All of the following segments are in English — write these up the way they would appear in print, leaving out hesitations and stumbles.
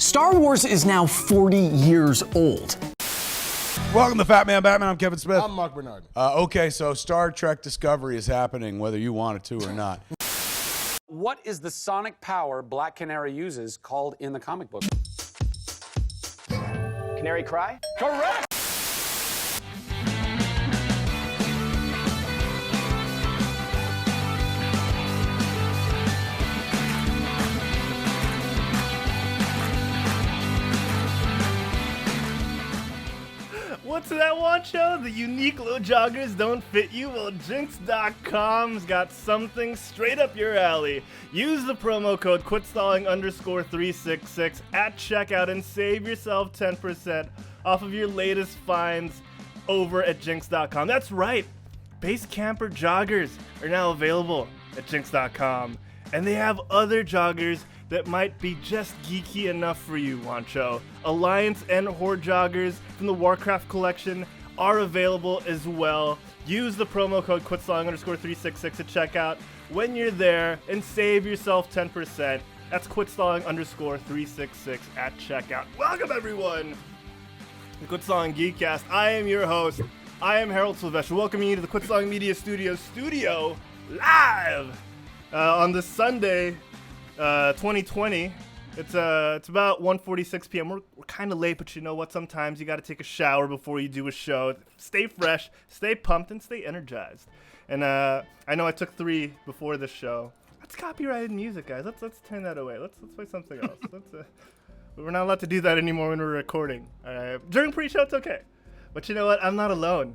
Star Wars is now 40 years old. Welcome to Fat Man Batman. I'm Kevin Smith. I'm Mark Bernard. Okay, so Star Trek Discovery is happening whether you want it to or not. What is the sonic power Black Canary uses called in the comic book? Canary cry? Correct! What's that, Juancho? The unique low joggers don't fit you? Well, Jinx.com's got something straight up your alley. Use the promo code QUITSTALLING_366 at checkout and save yourself 10% off of your latest finds over at Jinx.com. That's right, base camper joggers are now available at Jinx.com. And they have other joggers that might be just geeky enough for you, Juancho. Alliance and Horde joggers from the Warcraft collection are available as well. Use the promo code QUITSTALLING_366 at checkout when you're there and save yourself 10%. That's QUITSTALLING_366 at checkout. Welcome, everyone, to the Quitstalling Geekcast. I am your host. I am Herald Silvestre, welcoming you to the Quitstalling Media Studio live on this Sunday, 2020. It's about 1:46 p.m. We're kind of late, but you know what? Sometimes you got to take a shower before you do a show. Stay fresh, stay pumped, and stay energized. And I know I took 3 before this show. That's copyrighted music, guys. Let's turn that away. Let's play something else. We're not allowed to do that anymore when we're recording. During pre-show, it's okay. But you know what? I'm not alone.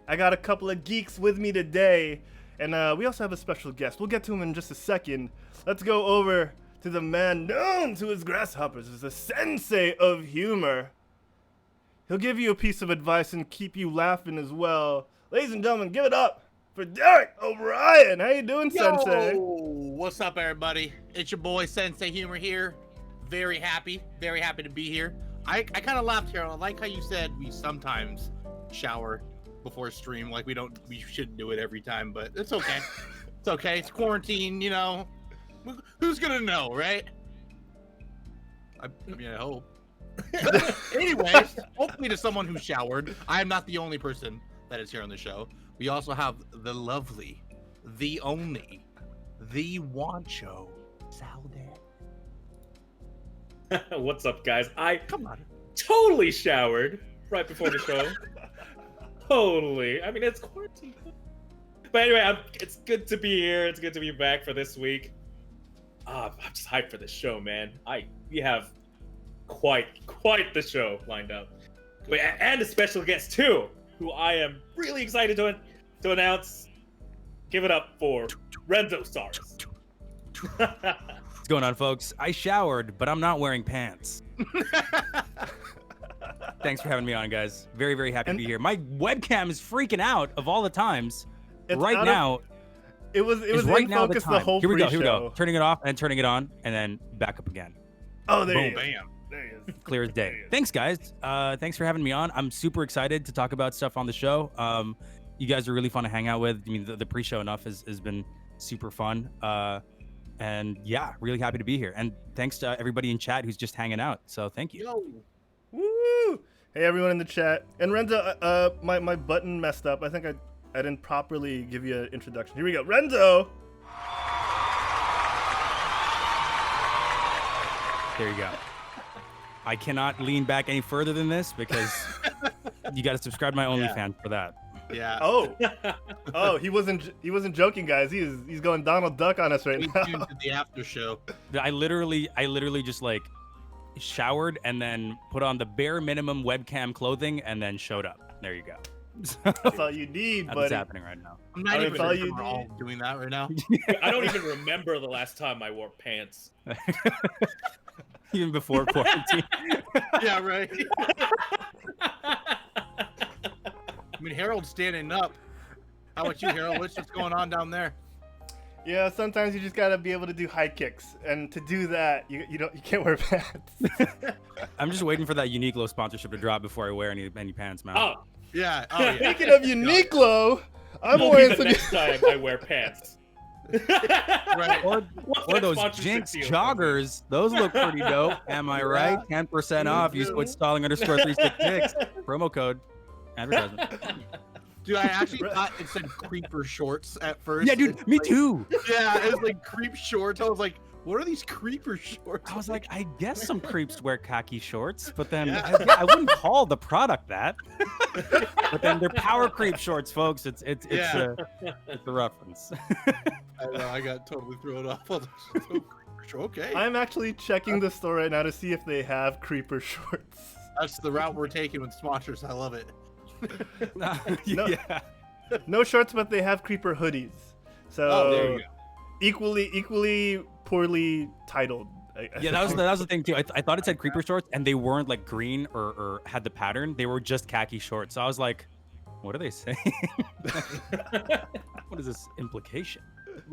I got a couple of geeks with me today. And we also have a special guest. We'll get to him in just a second. Let's go over to the man known to his grasshoppers as the sensei of humor. He'll give you a piece of advice and keep you laughing as well. Ladies and gentlemen, give it up for Derek O'Brien. How you doing, Sensei? What's up, everybody? It's your boy, Sensei Humor here. Very happy to be here. I kind of laughed here. I like how you said we sometimes shower before stream, like we shouldn't do it every time, but it's okay. It's okay. It's quarantine, you know. Who's gonna know, right? I mean, I hope. Anyways, hopefully to someone who showered. I am not the only person that is here on the show. We also have the lovely, the only, the Juancho Saldana. What's up, guys? I Come on. totally showered right before the show. Totally. I mean, it's quarantine. But anyway, it's good to be here. It's good to be back for this week. I'm just hyped for this show, man. We have quite the show lined up. But, and a special guest too, who I am really excited to announce. Give it up for Renzosaurus. What's going on, folks? I showered, but I'm not wearing pants. Thanks for having me on, guys. Very, very happy to be here. My webcam is freaking out of all the times. Right now, it was right in focus the whole Here we pre-show. go. Turning it off and turning it on, and then back up again. Oh, there Boom. you go. Bam. There he is. Clear as day. Thanks, guys. Thanks for having me on. I'm super excited to talk about stuff on the show. You guys are really fun to hang out with. I mean, the pre-show enough has been super fun. And yeah, really happy to be here. And thanks to everybody in chat who's just hanging out. So thank you. Yo. Woo! Hey, everyone in the chat. And Renzo, my button messed up. I think I didn't properly give you an introduction. Here we go. Renzo! There you go. I cannot lean back any further than this because you got to subscribe to my OnlyFans for that. Yeah. Oh, he wasn't joking, guys. He's going Donald Duck on us right Stay now. tuned to the after show. I literally just like showered and then put on the bare minimum webcam clothing and then showed up. There you go. That's all you need, That's buddy. what's happening right now. I'm not Oh, even that's all sure you we're all need. doing that right now. I don't even remember the last time I wore pants. Even before quarantine. Yeah, right. I mean, Harold's standing up. How about you, Harold? What's going on down there? Yeah, sometimes you just gotta be able to do high kicks, and to do that, you can't wear pants. I'm just waiting for that Uniqlo sponsorship to drop before I wear any pants, man. Oh, Yeah. Oh, yeah. Speaking of Uniqlo, I'm will be wearing the some. next time I wear pants. Right. Or What's that those sponsorship Jinx deal? joggers. Those look pretty dope. Am I right? 10% off. Use code stalling_366. Promo code. Advertisement. Dude, I actually thought it said creeper shorts at first. Yeah, dude. It's Me like- too. Yeah, it was like creep shorts. I was like, what are these creeper shorts? I was like, I guess some creeps wear khaki shorts, but then Yeah. I wouldn't call the product that. But then they're power creep shorts, folks. It's Yeah. a reference. I know, I got totally thrown off. I was like, "Oh, creeper short, okay. I'm actually checking the store right now to see if they have creeper shorts. That's the route we're taking with sponsors. I love it. No. Yeah. No shorts, but they have creeper hoodies. So Oh, there you go. equally poorly titled. Yeah, that was the thing too. I thought it said creeper shorts, and they weren't like green or had the pattern. They were just khaki shorts. So I was like, what are they saying? What is this implication?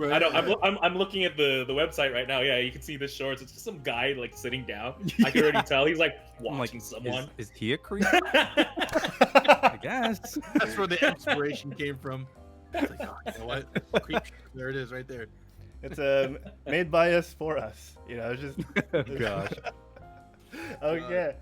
I don't. I'm looking at the website right now. Yeah, you can see the shorts. It's just some guy like sitting down. I can already tell he's like I'm like, watching someone. is he a creep? I guess. That's where the inspiration came from. It's like, oh, you know what? Creep short. There it is, right there. It's made by us for us. You know, it's just. Gosh. Okay.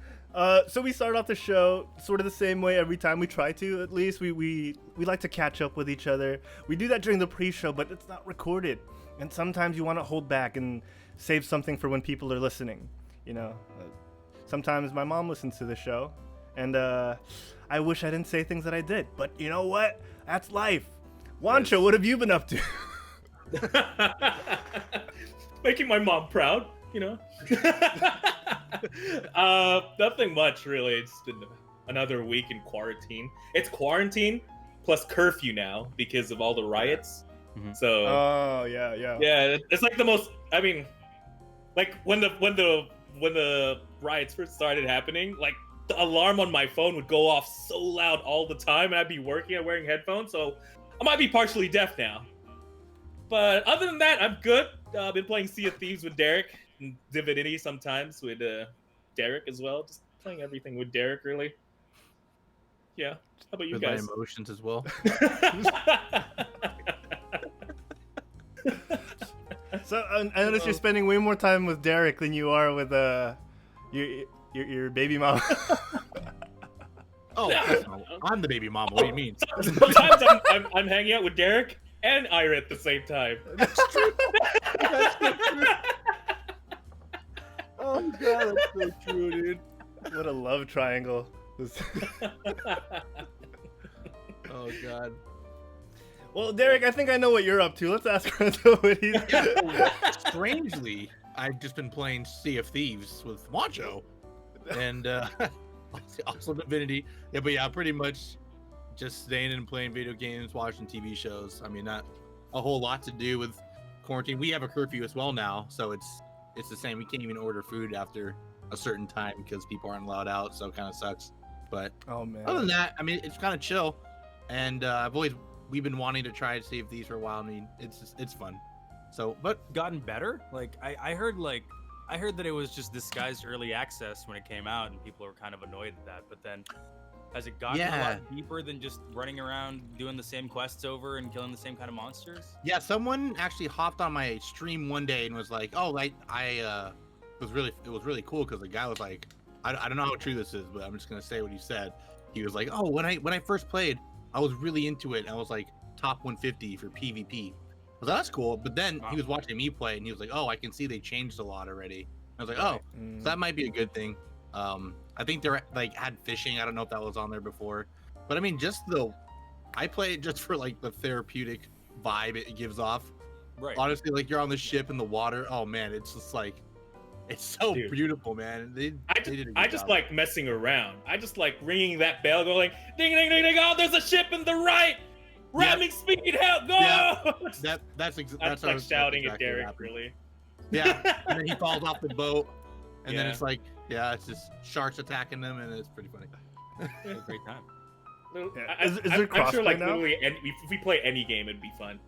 So we start off the show sort of the same way every time we try to. At least we like to catch up with each other. We do that during the pre-show, but it's not recorded. And sometimes you want to hold back and save something for when people are listening. You know, sometimes my mom listens to the show, and I wish I didn't say things that I did. But you know what? That's life. Juancho, what have you been up to? Making my mom proud, you know. Nothing much really. It's been another week in quarantine. It's quarantine plus curfew now because of all the riots. Mhm. So Oh yeah. yeah, it's like the most. I mean, like when the riots first started happening, like the alarm on my phone would go off so loud all the time, and I'd be working and wearing headphones, so I might be partially deaf now. But other than that, I'm good. I've been playing Sea of Thieves with Derek and Divinity sometimes with Derek as well. Just playing everything with Derek, really. Yeah. How about you With my guys? emotions as well. So I noticed you're spending way more time with Derek than you are with your baby mom. Oh, that's not- I'm the baby mama. What do you mean? Sometimes I'm hanging out with Derek and Ira at the same time. Oh god, that's so true, dude. What a love triangle. Oh god. Well, Derek, I think I know what you're up to. Let's ask Renzo what he's. Strangely, I've just been playing Sea of Thieves with Juancho, and also Divinity. Yeah, but yeah, pretty much just staying and playing video games, watching TV shows. I mean, not a whole lot to do with quarantine. We have a curfew as well now, so it's the same. We can't even order food after a certain time because people aren't allowed out, so it kind of sucks. But Oh man. other than that, I mean, it's kind of chill, and we've been wanting to try Sea of Thieves for a while. I mean, it's fun. So, but Gotten better? Like I heard that it was just disguised early access when it came out, and people were kind of annoyed at that. But then, has it gotten a Yeah. lot deeper than just running around doing the same quests over and killing the same kind of monsters? yeah, someone actually hopped on my stream one day and was like, "Oh, it was really cool," because the guy was like, I don't know how true this is, but I'm just gonna say what he said. He was like, "Oh, when I first played, I was really into it. I was like top 150 for PvP." I was like, "That's cool," but then he was watching me play and he was like, "Oh, I can see they changed a lot already." I was like, "Oh, so that might be a good thing." I think they're like had fishing. I don't know if that was on there before, but I mean, I play it just for like the therapeutic vibe it gives off. Right. Honestly, like you're on the ship in the water. Oh man, it's just like, it's so Dude. beautiful, man. They did a good I just job. like messing around. I just like ringing that bell, going ding ding ding ding. Oh, there's a ship in the right. Ramming speed, help, go! Yeah. That's That's like shouting at exactly what Derek, happened. really. Yeah, and then he falls off the boat, and then Yeah. it's like, yeah, it's just sharks attacking them, and it's pretty funny. It was a great time. Yeah. Is there I'm sure, crossplay like, now? literally, if we play any game, it'd be fun.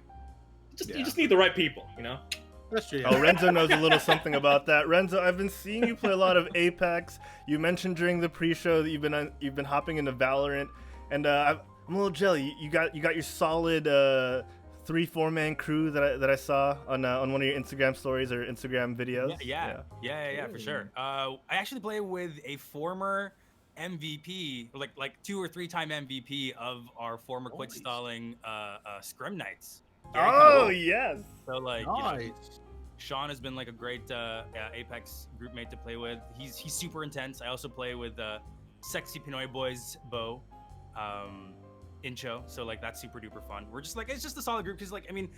Yeah. You just need the right people, you know. That's true. Oh, Renzo knows a little something about that. Renzo, I've been seeing you play a lot of Apex. You mentioned during the pre-show that you've been hopping into Valorant, and I'm a little jelly. You got your solid 3-4 man crew that I saw on one of your Instagram stories or Instagram videos. Yeah, for sure. I actually play with a former MVP, like 2 or 3 time MVP of our former quit stalling Scrim Knights. Oh yes. So like, Nice. Sean has been like a great Apex group mate to play with. He's super intense. I also play with Sexy Pinoy Boys Bo, Incho. So like that's super duper fun. We're just like, it's just a solid group because like, I mean,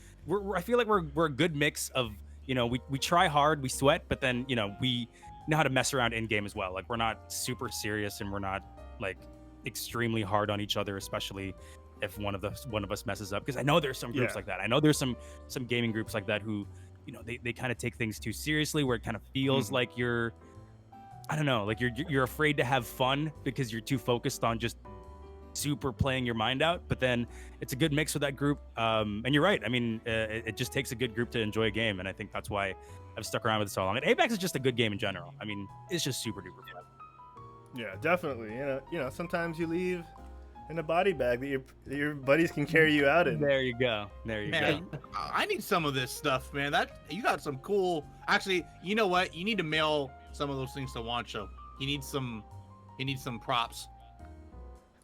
I feel like we're a good mix of, you know, we try hard, we sweat, but then, you know, we know how to mess around in game as well. Like we're not super serious and we're not like extremely hard on each other, especially if one of us messes up. Because I know there's some groups like that. I know there's some gaming groups like that who, you know, they kind of take things too seriously, where it kind of feels like you're, I don't know, like you're afraid to have fun because you're too focused on just super playing your mind out. But then it's a good mix with that group. And you're right. I mean, it just takes a good group to enjoy a game, and I think that's why I've stuck around with it so long. And Apex is just a good game in general. I mean, it's just super duper fun. Yeah, definitely. You know, sometimes you leave in a body bag that your buddies can carry you out in. There you go. Man, I need some of this stuff, man. That you got some cool. Actually, you know what? You need to mail some of those things to Juancho. He needs some props.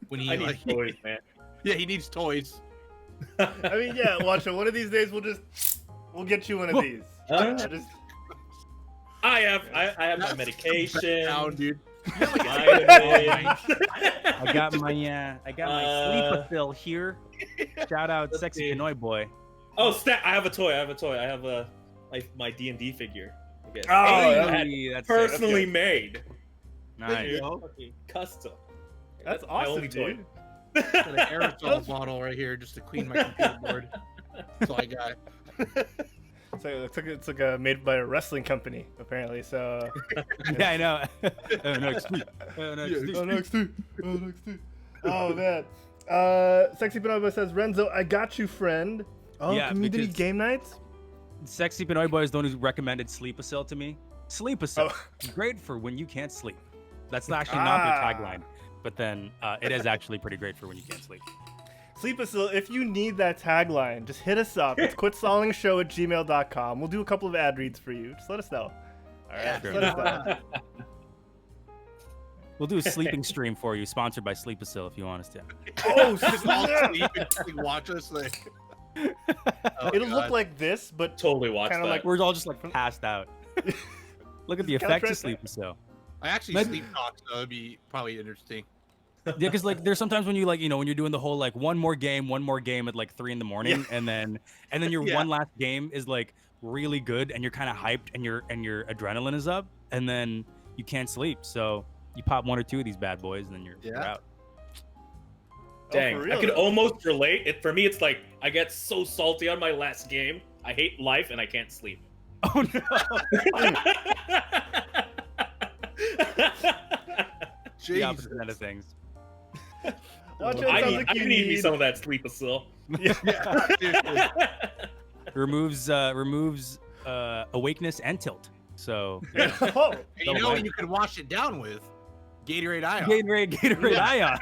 When he I need toys, man. Yeah, he needs toys. I mean, yeah, Juancho, one of these days we'll get you one of these. I have my medication. Down, dude. Vitamins. I got my sleeper fill here. Shout out Let's Sexy see. Pinoy Boy. Oh, I have a toy. I have my D&D figure. I guess. Oh, that's personally made. nice. Dude, fucking custom. That's my awesome, only toy. dude. Got an aerosol bottle right here just to clean my computer board. That's all I got. It's like made by a wrestling company, apparently. So Yeah, I know. NXT. NXT. Oh man. Sexy Bonobo says, Renzo, I got you, friend. Oh, Yeah, community because- game nights? Sexy Pinoy Boy is the one who recommended Sleepasil to me. Sleepasil, great for when you can't sleep. That's actually not their tagline, but then it is actually pretty great for when you can't sleep. Sleepasil, if you need that tagline, just hit us up. It's quitstallingsshow@gmail.com. We'll do a couple of ad reads for you. Just let us know. All right, Yeah, just let us know. We'll do a sleeping stream for you, sponsored by Sleepasil, if you want us to. Oh, Just all snap. sleep and just, like, watch us. Like, It'll look like this, but Totally watch Kinda that. like- We're all just like passed out. Look at the Kinda effects of trend- Sleepasil. I actually Maybe- sleep talk, so it'd be probably interesting. Yeah, because like there's sometimes when you like, you know, when you're doing the whole like one more game at like 3 in the morning, and then your Yeah. one last game is like really good, and you're kind of hyped, and your adrenaline is up, and then you can't sleep, so you pop 1 or 2 of these bad boys, and then you're out. Dang, for I real, could though. almost relate. For me, it's like I get so salty on my last game. I hate life and I can't sleep. Oh no! The opposite end of things. Watch it, I sounds need, like I you need me some of that Sleepasil. Seriously. removes awakeness and tilt. So Oh, And you know what you can wash it down with? Gatorade Ion. Gatorade Ion.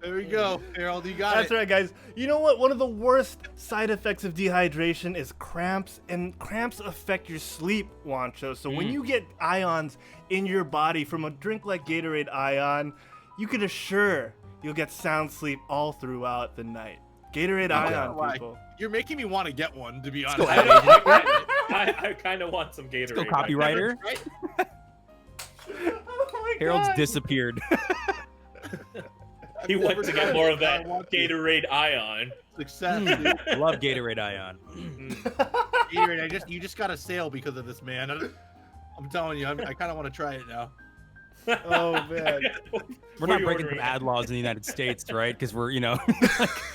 There we go, Harold. You got that's it. right, guys. You know what? One of the worst side effects of dehydration is cramps, and cramps affect your sleep, Juancho. So when you get ions in your body from a drink like Gatorade Ion, you can assure you'll get sound sleep all throughout the night. Gatorade Ion, lie. people. You're making me want to get one, to be honest. I kind of want some Gatorade. Go copywriter. Right? Oh my Harold's God. disappeared. He went to get more of that Gatorade Ion. Success, dude. I love Gatorade Ion. Gatorade, you just got a sale because of this, man. I'm telling you, I kind of want to try it now. Oh man. We're not you breaking ordering some ad laws in the United States, right? Because we're, you know,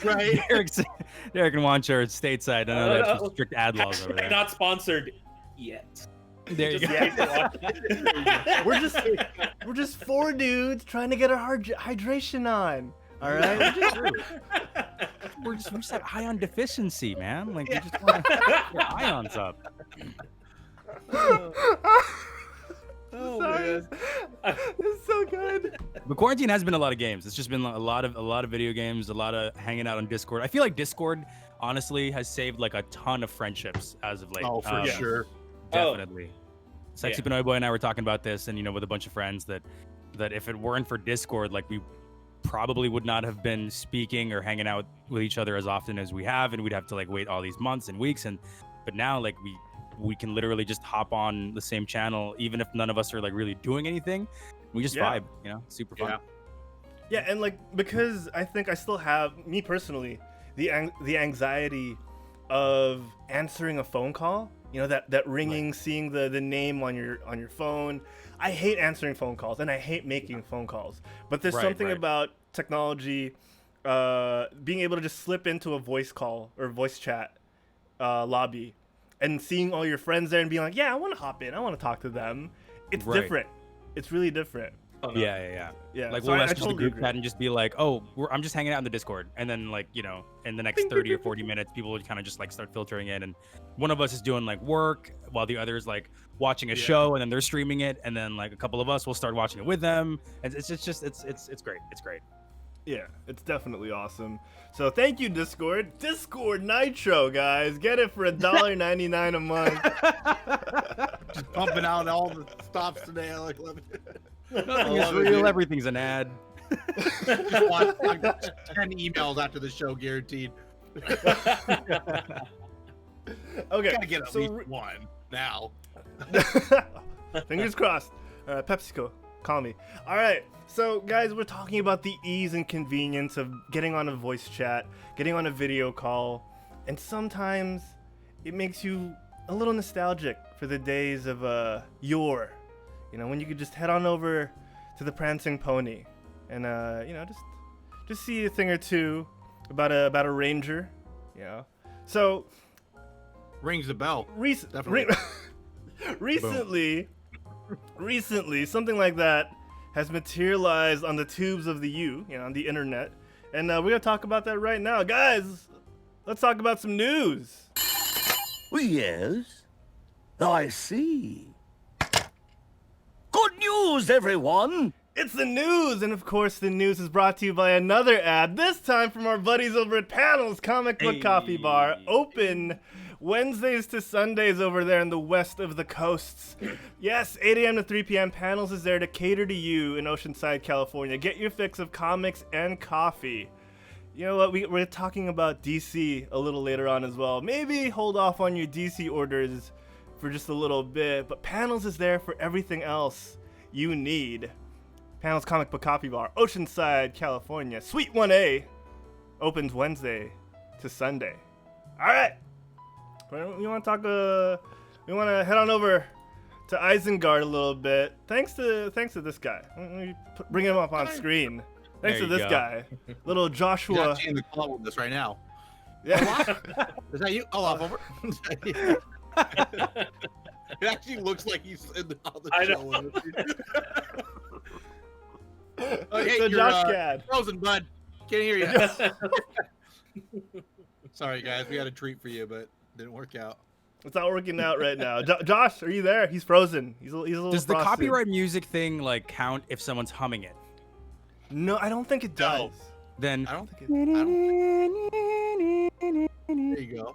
Right? Derek and Juancho are stateside. I know they have some strict ad laws over there. Not sponsored yet. There you go. We're just 4 dudes trying to get our hydration on. All right. We just have ion deficiency, man. Like we just want to get ions up. Oh man, this is so good. But quarantine has been a lot of games. It's just been a lot of video games, a lot of hanging out on Discord. I feel like Discord honestly has saved like a ton of friendships as of late. Oh, for sure. Definitely. Sexy Pinoy Boy and I were talking about this, and with a bunch of friends that if it weren't for Discord, like we probably would not have been speaking or hanging out with each other as often as we have, and we'd have to like wait all these months and weeks. But now like we can literally just hop on the same channel, even if none of us are like really doing anything. We just vibe, super fun. Yeah, and like because I think I still have, me personally, the anxiety of answering a phone call. That ringing, seeing the name on your phone. I hate answering phone calls, and I hate making phone calls. But there's something about technology, being able to just slip into a voice call or voice chat lobby, and seeing all your friends there and being like, yeah, I want to hop in. I want to talk to them. It's different. It's really different. Oh, no. Yeah. Like we'll message the group chat and just be like, oh, I'm just hanging out in the Discord. And then like, in the next 30 or 40 minutes, people would kind of just like start filtering in. And one of us is doing like work while the other is like watching a show, and then they're streaming it. And then like a couple of us will start watching it with them. And it's great. It's great. Yeah, it's definitely awesome. So thank you, Discord. Discord Nitro, guys. Get it for $1.99 a month. Just pumping out all the stops today. I like love it. Nothing is real. Everything's an ad. Just watch like 10 emails after the show, guaranteed. Okay, Gotta get at least one now. Fingers crossed. PepsiCo, call me. All right, so guys, we're talking about the ease and convenience of getting on a voice chat, getting on a video call, and sometimes it makes you a little nostalgic for the days of yore. When you could just head on over to the Prancing Pony and just see a thing or two about a ranger, So Rings the bell. Recently, something like that has materialized on the tubes of the on the internet, and we're gonna talk about that right now, guys. Let's talk about some news. Yes, I see. Good news, everyone! It's the news, and of course the news is brought to you by another ad, this time from our buddies over at Panels Comic Book Coffee Bar, open Wednesdays to Sundays over there in the west of the coasts. Yes, 8 a.m. to 3 p.m. Panels is there to cater to you in Oceanside, California. Get your fix of comics and coffee. You know what, we're talking about DC a little later on as well. Maybe hold off on your DC orders for just a little bit, but Panels is there for everything else you need. Panels Comic Book Coffee Bar, Oceanside, California. Suite 1A opens Wednesday to Sunday. All right, we want to talk. We want to head on over to Isengard a little bit. Thanks to this guy. Let me bring him up on screen. Thanks to this guy, little Joshua. He's actually in the call with us right now. Yeah. Is that you? Oh, I'm over. It actually looks like he's in the show. Oh, hey, So you're, Josh Gad. frozen, bud. Can't hear you. Sorry, guys. We had a treat for you, but didn't work out. It's not working out right now. Josh, are you there? He's frozen. He's a little Does the frosted. copyright music thing like count if someone's humming it? No, I don't think it does. No. Then I don't think it. There you go.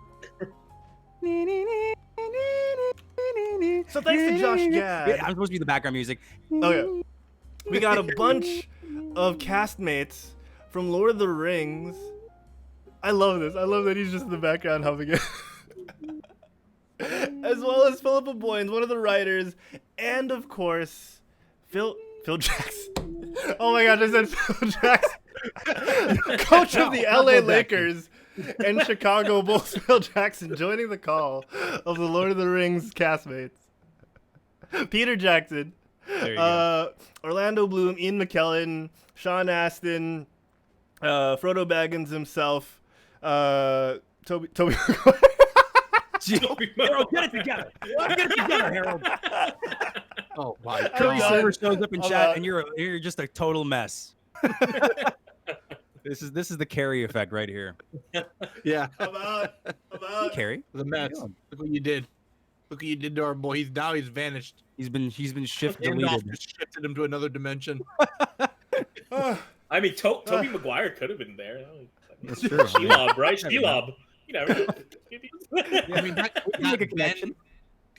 So thanks to Josh Gad. Yeah, I'm supposed to be the background music. Okay. We got a bunch of castmates from Lord of the Rings. I love this. I love that he's just in the background humming it. As well as Philippa Boyens, one of the writers, and of course, Phil Jackson. Oh my gosh, I said Phil Jackson. Coach of the LA Lakers and Chicago Bulls, Phil Jackson, joining the call of the Lord of the Rings castmates. Peter Jackson, There you go. Orlando Bloom, Ian McKellen, Sean Astin, Frodo Baggins himself, Toby Harold, get it together. Get it together, Harold. Oh my Curly God. Silver shows up in I'm chat, out. and you're just a total mess. This is the Carrie effect right here. Yeah. about Carrie, The Mets. Look what you did. Look what you did to our boy. Now he's vanished. he's been shift Gandalf deleted. just shifted him to another dimension. I mean, Toby Maguire could have been there. That's true. Shelob, right? Shelob. You know. I mean, that make a Ben connection.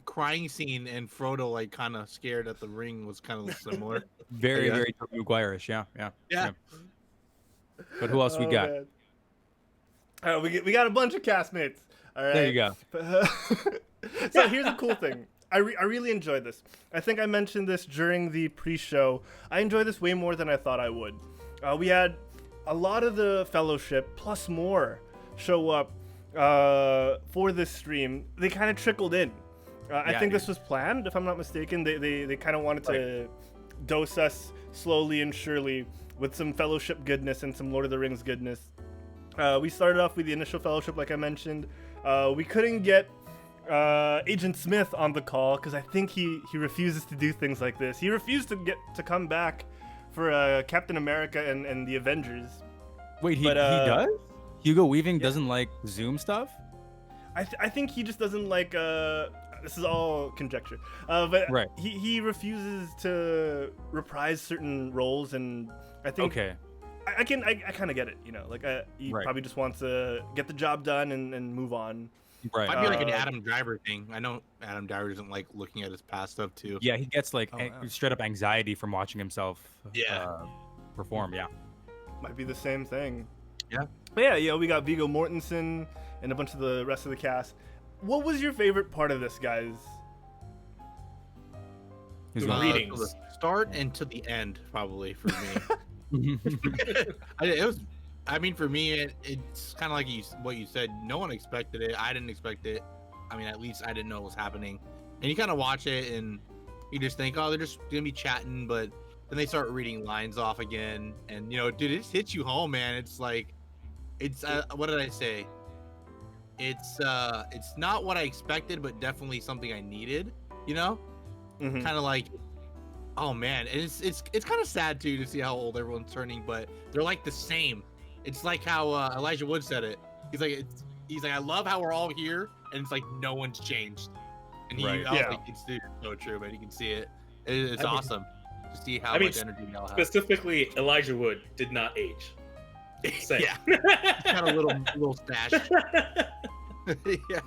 crying scene and Frodo like kind of scared at the ring was kind of similar. Very, Yeah. very Tobey Maguire-ish. Yeah. Yeah. But who else we Oh, got? man. All right, we got a bunch of castmates. All right. There you go. So here's the cool thing. I really enjoyed this. I think I mentioned this during the pre-show. I enjoyed this way more than I thought I would. We had a lot of the Fellowship plus more show up for this stream. They kind of trickled in. I think this was planned, if I'm not mistaken. They kind of wanted to dose us slowly and surely with some Fellowship goodness and some Lord of the Rings goodness. We started off with the initial Fellowship, like I mentioned. We couldn't get Agent Smith on the call because I think he refuses to do things like this. He refused to come back for Captain America and the Avengers. Wait, he But, does? Hugo Weaving doesn't like Zoom stuff? I think he just doesn't like. This is all conjecture, but Right. he refuses to reprise certain roles, and I think Okay. I kind of get it. You know, like he Right. probably just wants to get the job done and move on. Right. Might be like an Uh, Adam Driver thing. I know Adam Driver doesn't like looking at his past stuff too. Yeah, he gets like Oh, wow. straight up anxiety from watching himself Yeah. perform. Yeah. Might be the same thing. Yeah. But yeah, we got Viggo Mortensen and a bunch of the rest of the cast. What was your favorite part of this, guys? Who's The going reading. To the start and to the end, probably for me. I mean, for me, it's kind of like what you said. No one expected it. I didn't expect it. I mean, at least I didn't know it was happening. And you kind of watch it and you just think, oh, they're just gonna be chatting, but then they start reading lines off again, and you know, dude, it just hits you home, man. It's like, it's what did I say? It's not what I expected, but definitely something I needed. You know, Mhm. kind of like, oh man, and it's kind of sad too to see how old everyone's turning, but they're like the same. It's like how Elijah Wood said it. He's like, I love how we're all here, and it's like no one's changed. And Right. I was Yeah. like, it's so true, man. You can see it. It's I mean- awesome to see how I mean, much energy they all have. Specifically, Elijah Wood did not age. Same. Yeah, got a little stash. Yeah,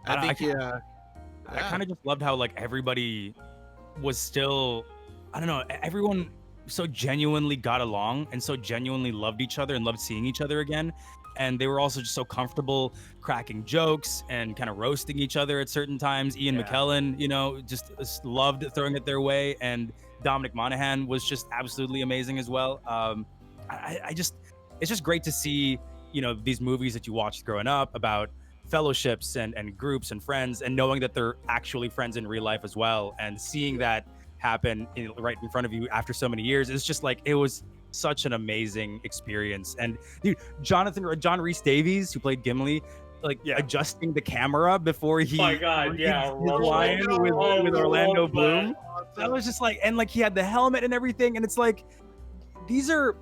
I think I kind of just loved how like everybody was still, I don't know, everyone so genuinely got along and so genuinely loved each other and loved seeing each other again. And they were also just so comfortable cracking jokes and kind of roasting each other at certain times. Ian McKellen, you know, just loved throwing it their way. And Dominic Monaghan was just absolutely amazing as well. It's just great to see, you know, these movies that you watched growing up about fellowships and groups and friends, and knowing that they're actually friends in real life as well, and seeing that happen right in front of you after so many years. It's just like, it was such an amazing experience. And dude, John Rhys Davies, who played Gimli, like adjusting the camera before he My God, yeah, his line with Orlando Bloom. That was just like, and like he had the helmet and everything, and it's like, these are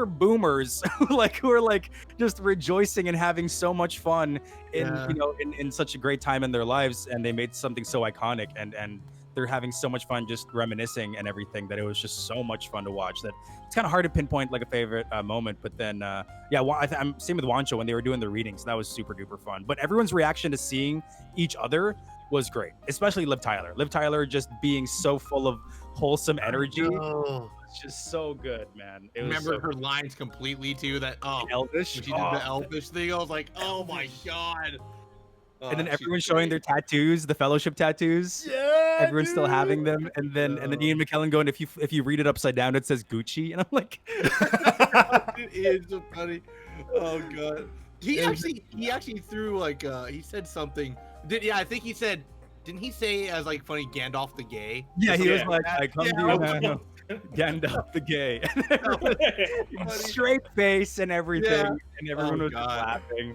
boomers who are like just rejoicing and having so much fun in such a great time in their lives, and they made something so iconic, and they're having so much fun just reminiscing and everything, that it was just so much fun to watch that it's kind of hard to pinpoint like a favorite moment. But then I'm same with Juancho when they were doing the readings. That was super duper fun. But everyone's reaction to seeing each other was great, especially Liv Tyler just being so full of wholesome energy. It's just so good, man. It was remember so her lines completely too. That Elvish. when she did the Elvish thing, I was like, oh my God. And then everyone's showing their tattoos, the fellowship tattoos. Yeah, everyone's still having them. And then Ian McKellen going, if you read it upside down, it says Gucci. And I'm like, it is so funny. Oh God. He actually threw like he said something. I think he said, didn't he say as like funny Gandalf the gay? yeah, he was Yeah. like, I come to you now. Gandalf the gay. Straight face and everything. Yeah. And everyone Oh, was just God. laughing.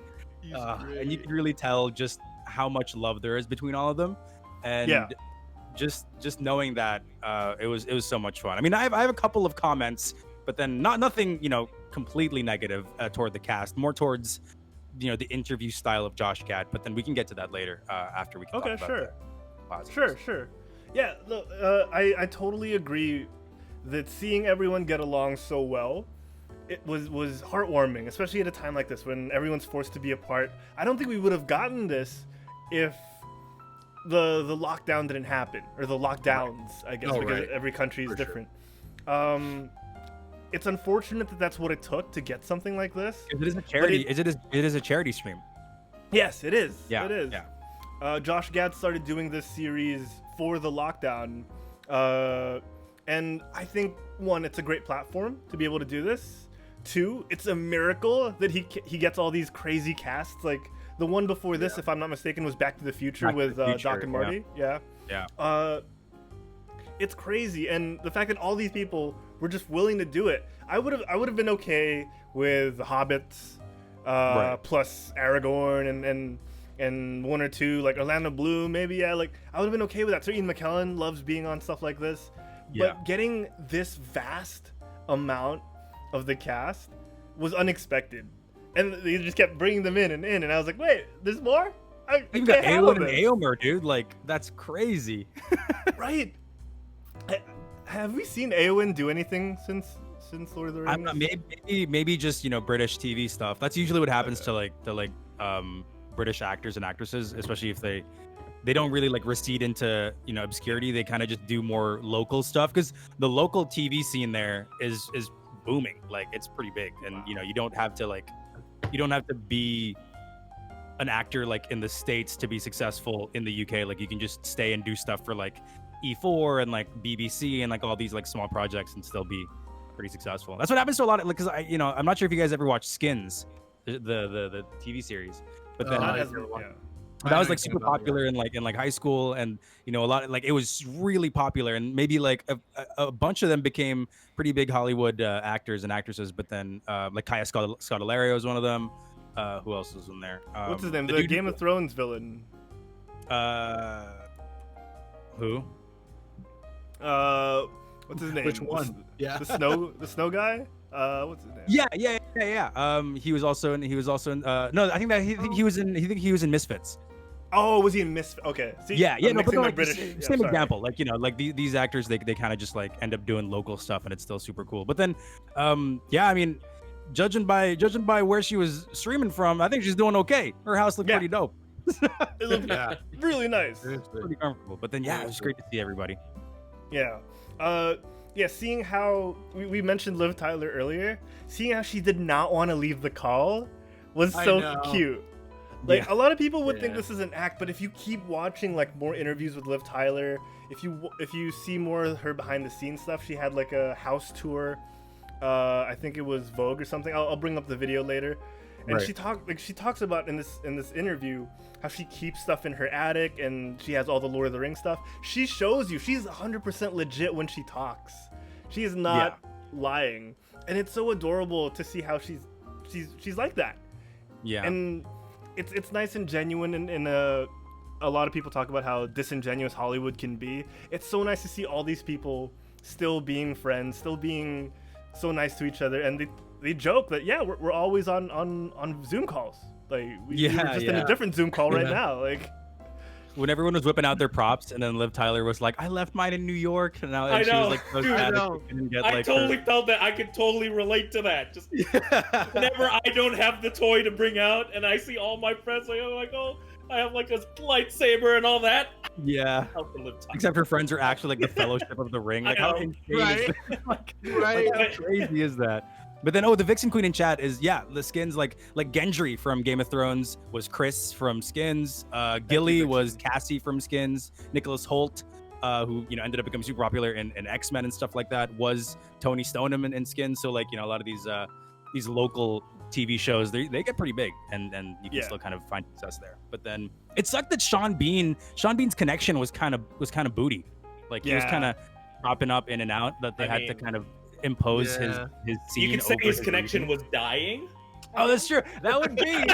And you could really tell just how much love there is between all of them, and just knowing that it was so much fun. I mean, I have a couple of comments, but then nothing completely negative toward the cast, more towards the interview style of Josh Gad. But then we can get to that later after we can talk about the positives. Sure. Yeah, look, I totally agree that seeing everyone get along so well it was heartwarming, especially at a time like this when everyone's forced to be apart. I don't think we would have gotten this if the lockdown didn't happen, or the lockdowns, I guess, because every country is different. It's unfortunate that that's what it took to get something like this. It is a charity. It is a charity stream. Yes, it is. Yeah, it is. yeah. Josh Gad started doing this series for the lockdown, and I think, one, it's a great platform to be able to do this. Two, it's a miracle that he gets all these crazy casts. Like the one before this, if I'm not mistaken, was Back to the Future with Doc and Marty. Yeah. It's crazy, and the fact that all these people were just willing to do it. I would have been okay with the Hobbits, plus Aragorn and one or two, like Orlando Bloom, maybe. Yeah, like I would have been okay with that. So Ian McKellen loves being on stuff like this, but getting this vast amount of the cast was unexpected, and they just kept bringing them in, and I was like, wait, there's more? You got Eowyn and Eomer, dude. Like, that's crazy. Right. Have we seen Eowyn do anything since Lord of the Rings? I'm not, maybe just, you know, British TV stuff. That's usually what happens to British actors and actresses, especially if they don't really like recede into, you know, obscurity. They kind of just do more local stuff, because the local TV scene there is booming. Like, it's pretty big, and you know, you don't have to be an actor like in the States to be successful in the UK. Like, you can just stay and do stuff for like E4 and like BBC and like all these like small projects and still be pretty successful. That's what happens to a lot of, like, because I'm not sure if you guys ever watched Skins, the TV series, but then that was like super popular in high school, and you know, a lot of, like, it was really popular, and maybe like a bunch of them became pretty big Hollywood actors and actresses. But then like Kaya Scodelario is one of them. Who else was in there? What's his name? The Game of Thrones villain. Who? What's his name? Which one? The snow guy. What's his name? Yeah. He was also in. No, I think he was in Misfits. Oh, was he in Misfits? Okay. See, No, but like, British. Same example. Like, you know, like these actors, they kind of just like end up doing local stuff, and it's still super cool. But then, I mean, judging by where she was streaming from, I think she's doing okay. Her house looked pretty dope. It looked really nice. Pretty comfortable. But then, it was great to see everybody. Yeah. Seeing how we mentioned Liv Tyler earlier, seeing how she did not want to leave the call was so cute. Like, a lot of people would think this is an act, but if you keep watching like more interviews with Liv Tyler, if you see more of her behind the scenes stuff, she had like a house tour. I think it was Vogue or something. I'll bring up the video later. And she talks about in this interview how she keeps stuff in her attic, and she has all the Lord of the Rings stuff. She shows you she's 100% legit when she talks. She is not lying, and it's so adorable to see how she's like that. Yeah, and it's nice and genuine. And a lot of people talk about how disingenuous Hollywood can be. It's so nice to see all these people still being friends, still being so nice to each other, and they joke that we're always on Zoom calls. Like we're just in a different Zoom call right now. Like when everyone was whipping out their props, and then Liv Tyler was like, "I left mine in New York," and now she was like, so sad I totally felt that. I could totally relate to that. Just whenever I don't have the toy to bring out, and I see all my friends, like, I'm like, oh, I have like a lightsaber and all that. Yeah. Except her friends are actually like the Fellowship of the Ring. Like, how insane is that? Like, how crazy is that? But then, the Vixen Queen in chat is, the Skins, like Gendry from Game of Thrones was Chris from Skins. Gilly was Cassie from Skins. Nicholas Hoult, who, you know, ended up becoming super popular in X-Men and stuff like that, was Tony Stoneham in Skins. So, like, you know, a lot of these local TV shows, they get pretty big, and you can still kind of find success there. But then it sucked that Sean Bean's connection was kind of booty. Like, he was kind of popping up in and out, that they had to kind of impose his scene. You could say his connection was dying. Oh, that's true. That would be in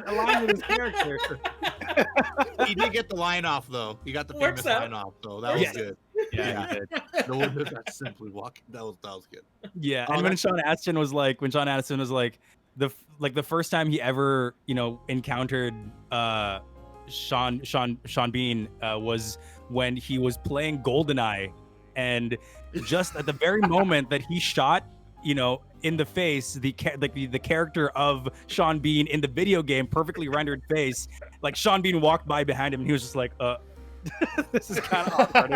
along with his character. He did get the line off, though. He got the famous line off, so that was good. Yeah, he did. No one that simply walking. That was good. Yeah, and when Sean Astin was like, the first time he ever, you know, encountered Sean Bean was when he was playing GoldenEye, and just at the very moment that he shot, in the face, the character of Sean Bean in the video game, perfectly rendered face. Like Sean Bean walked by behind him and he was just like, this is kind of awkward.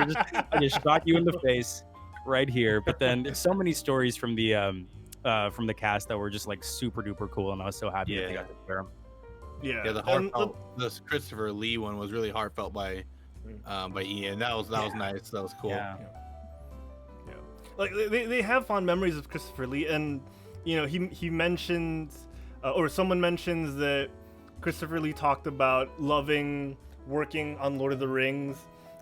I just shot you in the face right here. But then there's so many stories from the cast that were just like super duper cool, and I was so happy that they got to share them. Yeah, the heartfelt, the Christopher Lee one was really heartfelt by Ian. That was nice. That was cool. Yeah. Like they have fond memories of Christopher Lee, and he mentions or someone mentions that Christopher Lee talked about loving working on Lord of the Rings,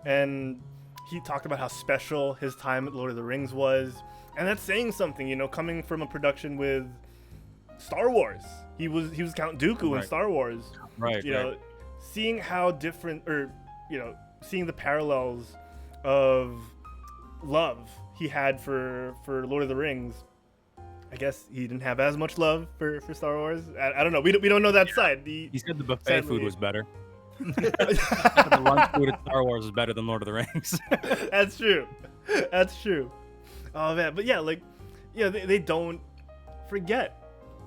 and he talked about how special his time at Lord of the Rings was, and that's saying something, coming from a production with Star Wars. He was Count Dooku in Star Wars. Right. Seeing how different, or seeing the parallels of love he had for Lord of the Rings. I guess he didn't have as much love for Star Wars. I don't know. We don't know that side. He said the buffet food was better. The lunch food at Star Wars is better than Lord of the Rings. That's true. Oh man, but they don't forget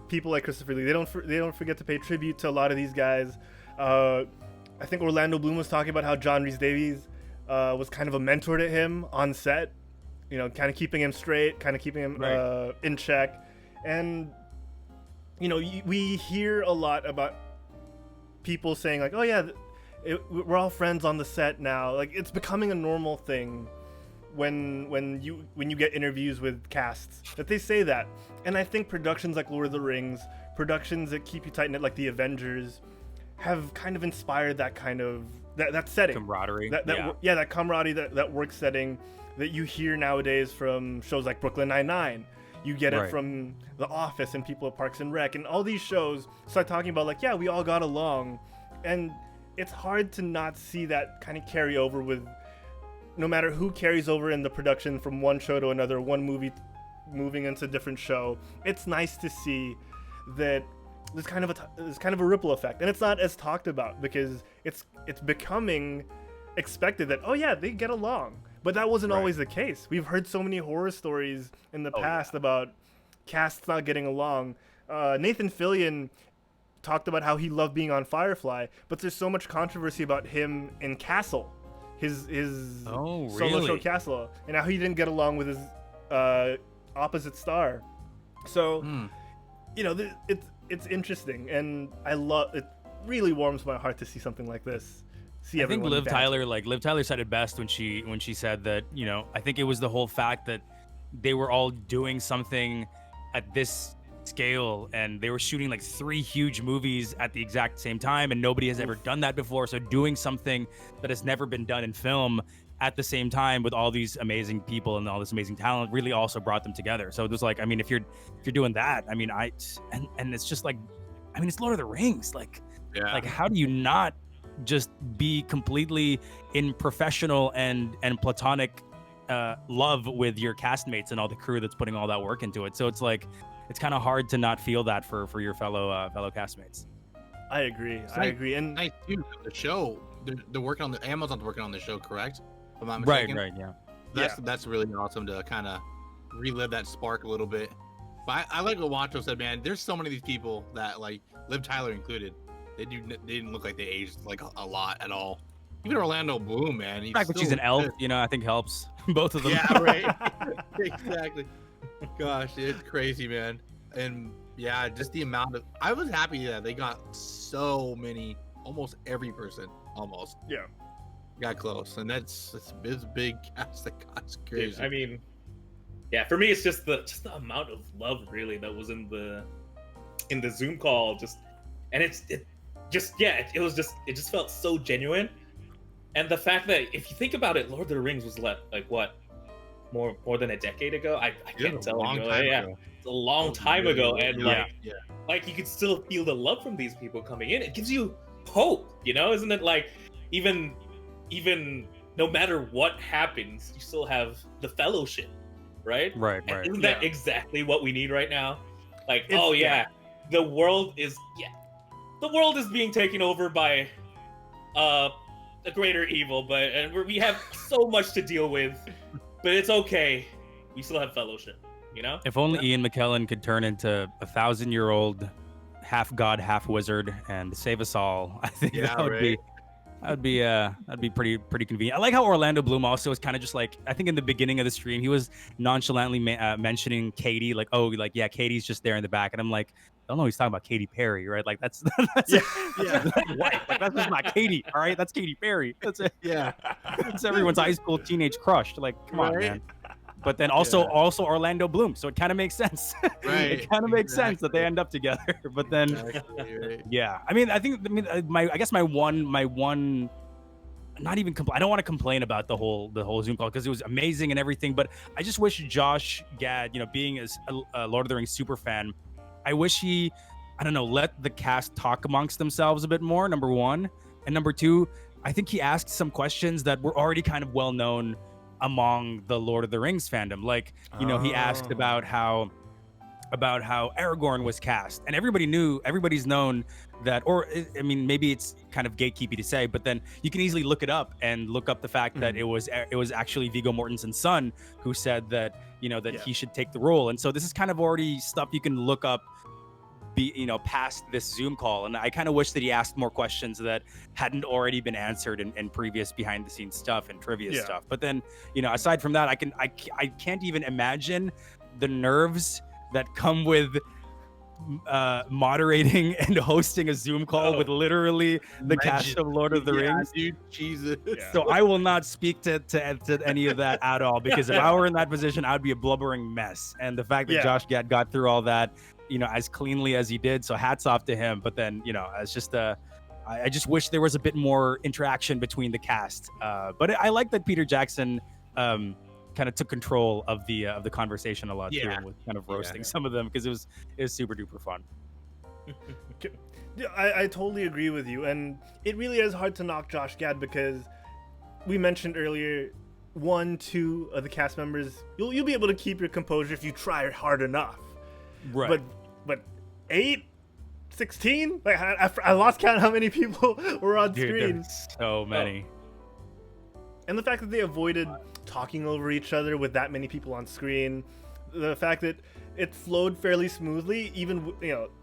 people like Christopher Lee. They don't forget to pay tribute to a lot of these guys. I think Orlando Bloom was talking about how John Rhys-Davies was kind of a mentor to him on set. Kind of keeping him straight, kind of keeping him in check. And we hear a lot about people saying like, oh yeah, we're all friends on the set now. Like it's becoming a normal thing when you get interviews with casts that they say that. And I think productions like Lord of the Rings, productions that keep you tight knit like the Avengers, have kind of inspired that kind of that setting, camaraderie. That camaraderie, that work setting that you hear nowadays from shows like Brooklyn Nine-Nine. You get it from The Office and people at Parks and Rec, and all these shows start talking about like, yeah, we all got along. And it's hard to not see that kind of carry over with no matter who carries over in the production from one show to another, one movie moving into a different show. It's nice to see that there's kind of a ripple effect, and it's not as talked about because it's becoming expected that, oh yeah, they get along. But that wasn't always the case. We've heard so many horror stories in the past about casts not getting along. Nathan Fillion talked about how he loved being on Firefly, but there's so much controversy about him in Castle, his solo show Castle, and how he didn't get along with his opposite star. So, it's interesting, and I love it. Really warms my heart to see something like this. I think Liv Tyler said it best when she said that, I think it was the whole fact that they were all doing something at this scale, and they were shooting like 3 huge movies at the exact same time, and nobody has ever done that before. So doing something that has never been done in film at the same time with all these amazing people and all this amazing talent really also brought them together. So it was like, if you're doing that, and it's just like, it's Lord of the Rings. Like how do you not just be completely in professional and platonic love with your castmates and all the crew that's putting all that work into it? So it's like, it's kind of hard to not feel that for your fellow castmates. I agree. And nice too. The show, they're working on Amazon's working on the show, correct? If I'm not mistaken. Right, yeah. That's really awesome to kind of relive that spark a little bit. But I like what Juancho said, man. There's so many of these people that, like Liv Tyler included, they didn't look like they aged like a lot at all. Even Orlando Bloom, man. The fact that she's an elf, I think helps both of them. Yeah, right. Exactly. Gosh, it's crazy, man. And yeah, just the amount of, I was happy that they got so many, almost every person, almost. Yeah. Got close, and it's a big cast that got crazy. Yeah, for me, it's just the amount of love really that was in the Zoom call, it just felt so genuine. And the fact that if you think about it, Lord of the Rings was like what, more than a decade ago? I can't tell. It's a long time ago, and like you could still feel the love from these people coming in. It gives you hope, isn't it? Like even no matter what happens, you still have the fellowship, right? Right. Isn't that exactly what we need right now? Like, the world is being taken over by a greater evil, and we have so much to deal with, but it's okay. We still have fellowship. You know? If only Ian McKellen could turn into a 1,000-year-old, half god, half wizard, and save us all. I think that'd be pretty convenient. I like how Orlando Bloom also was kind of just like, I think in the beginning of the stream he was nonchalantly mentioning Katie, like, oh, like, yeah, Katie's just there in the back, and I'm like, I don't know, he's talking about Katy Perry, right? Like that's white. Like that's just not Katie, all right? That's Katy Perry. That's it. Yeah. It's everyone's high school teenage crush. Like, come on, man. But then also Orlando Bloom, so it kind of makes sense. Right. It kind of makes sense that they end up together. But then, yeah, I guess my one, not even I don't want to complain about the whole Zoom call because it was amazing and everything. But I just wish Josh Gad, being a Lord of the Rings super fan, I wish he, I don't know, let the cast talk amongst themselves a bit more. Number one, and number two, I think he asked some questions that were already kind of well known among the Lord of the Rings fandom. Like, he asked about how Aragorn was cast, and everybody's known that, or I mean, maybe it's kind of gatekeepy to say, but then you can easily look it up and look up the fact that it was actually Viggo Mortensen's son who said that, that he should take the role. And so this is kind of already stuff you can look up past this Zoom call. And I kind of wish that he asked more questions that hadn't already been answered in previous behind the scenes stuff and trivia stuff. But then, aside from that, I can't even imagine the nerves that come with moderating and hosting a Zoom call with literally the cast of Lord of the Rings. Dude, Jesus. Yeah. So I will not speak to any of that at all, because if I were in that position, I'd be a blubbering mess. And the fact that Josh Gad got through all that, as cleanly as he did, so hats off to him. But then, it's just I just wish there was a bit more interaction between the cast. But I like that Peter Jackson kind of took control of the conversation a lot too, and was kind of roasting some of them, because it was super duper fun. I totally agree with you, and it really is hard to knock Josh Gad, because we mentioned earlier 1-2 of the cast members, you'll be able to keep your composure if you try hard enough, right? But 8, 16, like I lost count how many people were on screen. So many. And the fact that they avoided talking over each other with that many people on screen, the fact that it flowed fairly smoothly, even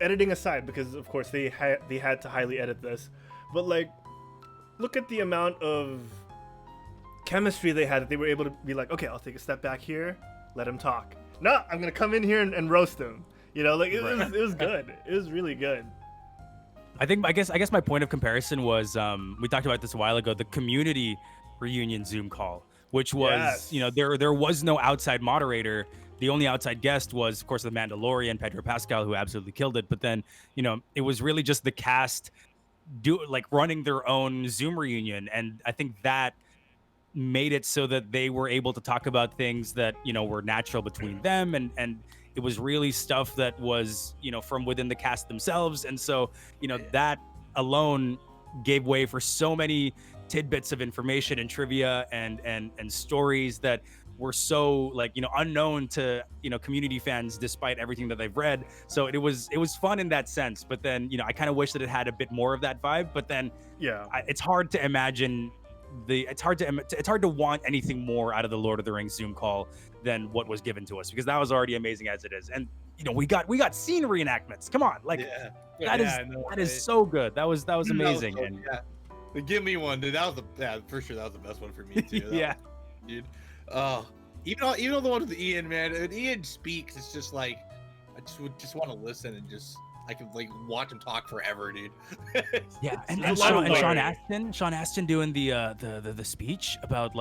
editing aside, because of course they had to highly edit this, but like, look at the amount of chemistry they had, that they were able to be like, okay, I'll take a step back here, let him talk. No, I'm gonna come in here and roast him. It was good. It was really good. I guess my point of comparison was, we talked about this a while ago, the community reunion Zoom call, which was, there was no outside moderator. The only outside guest was, of course, the Mandalorian, Pedro Pascal, who absolutely killed it. But then, it was really just the cast running their own Zoom reunion. And I think that made it so that they were able to talk about things that, were natural between them. And it was really stuff that was, from within the cast themselves. And so, that alone gave way for so many tidbits of information and trivia and stories that were so unknown to community fans, despite everything that they've read. So it was fun in that sense. But then I kind of wish that it had a bit more of that vibe. But then it's hard to imagine it's hard to want anything more out of the Lord of the Rings Zoom call than what was given to us, because that was already amazing as it is. And we got scene reenactments. Come on, that is so good. That was amazing. Give me one, dude. That was for sure. That was the best one for me too. Dude. Even though the one with the Ian, man, when Ian speaks, it's just like I just want to listen and I can watch him talk forever, dude. Yeah, and Sean Astin doing the speech about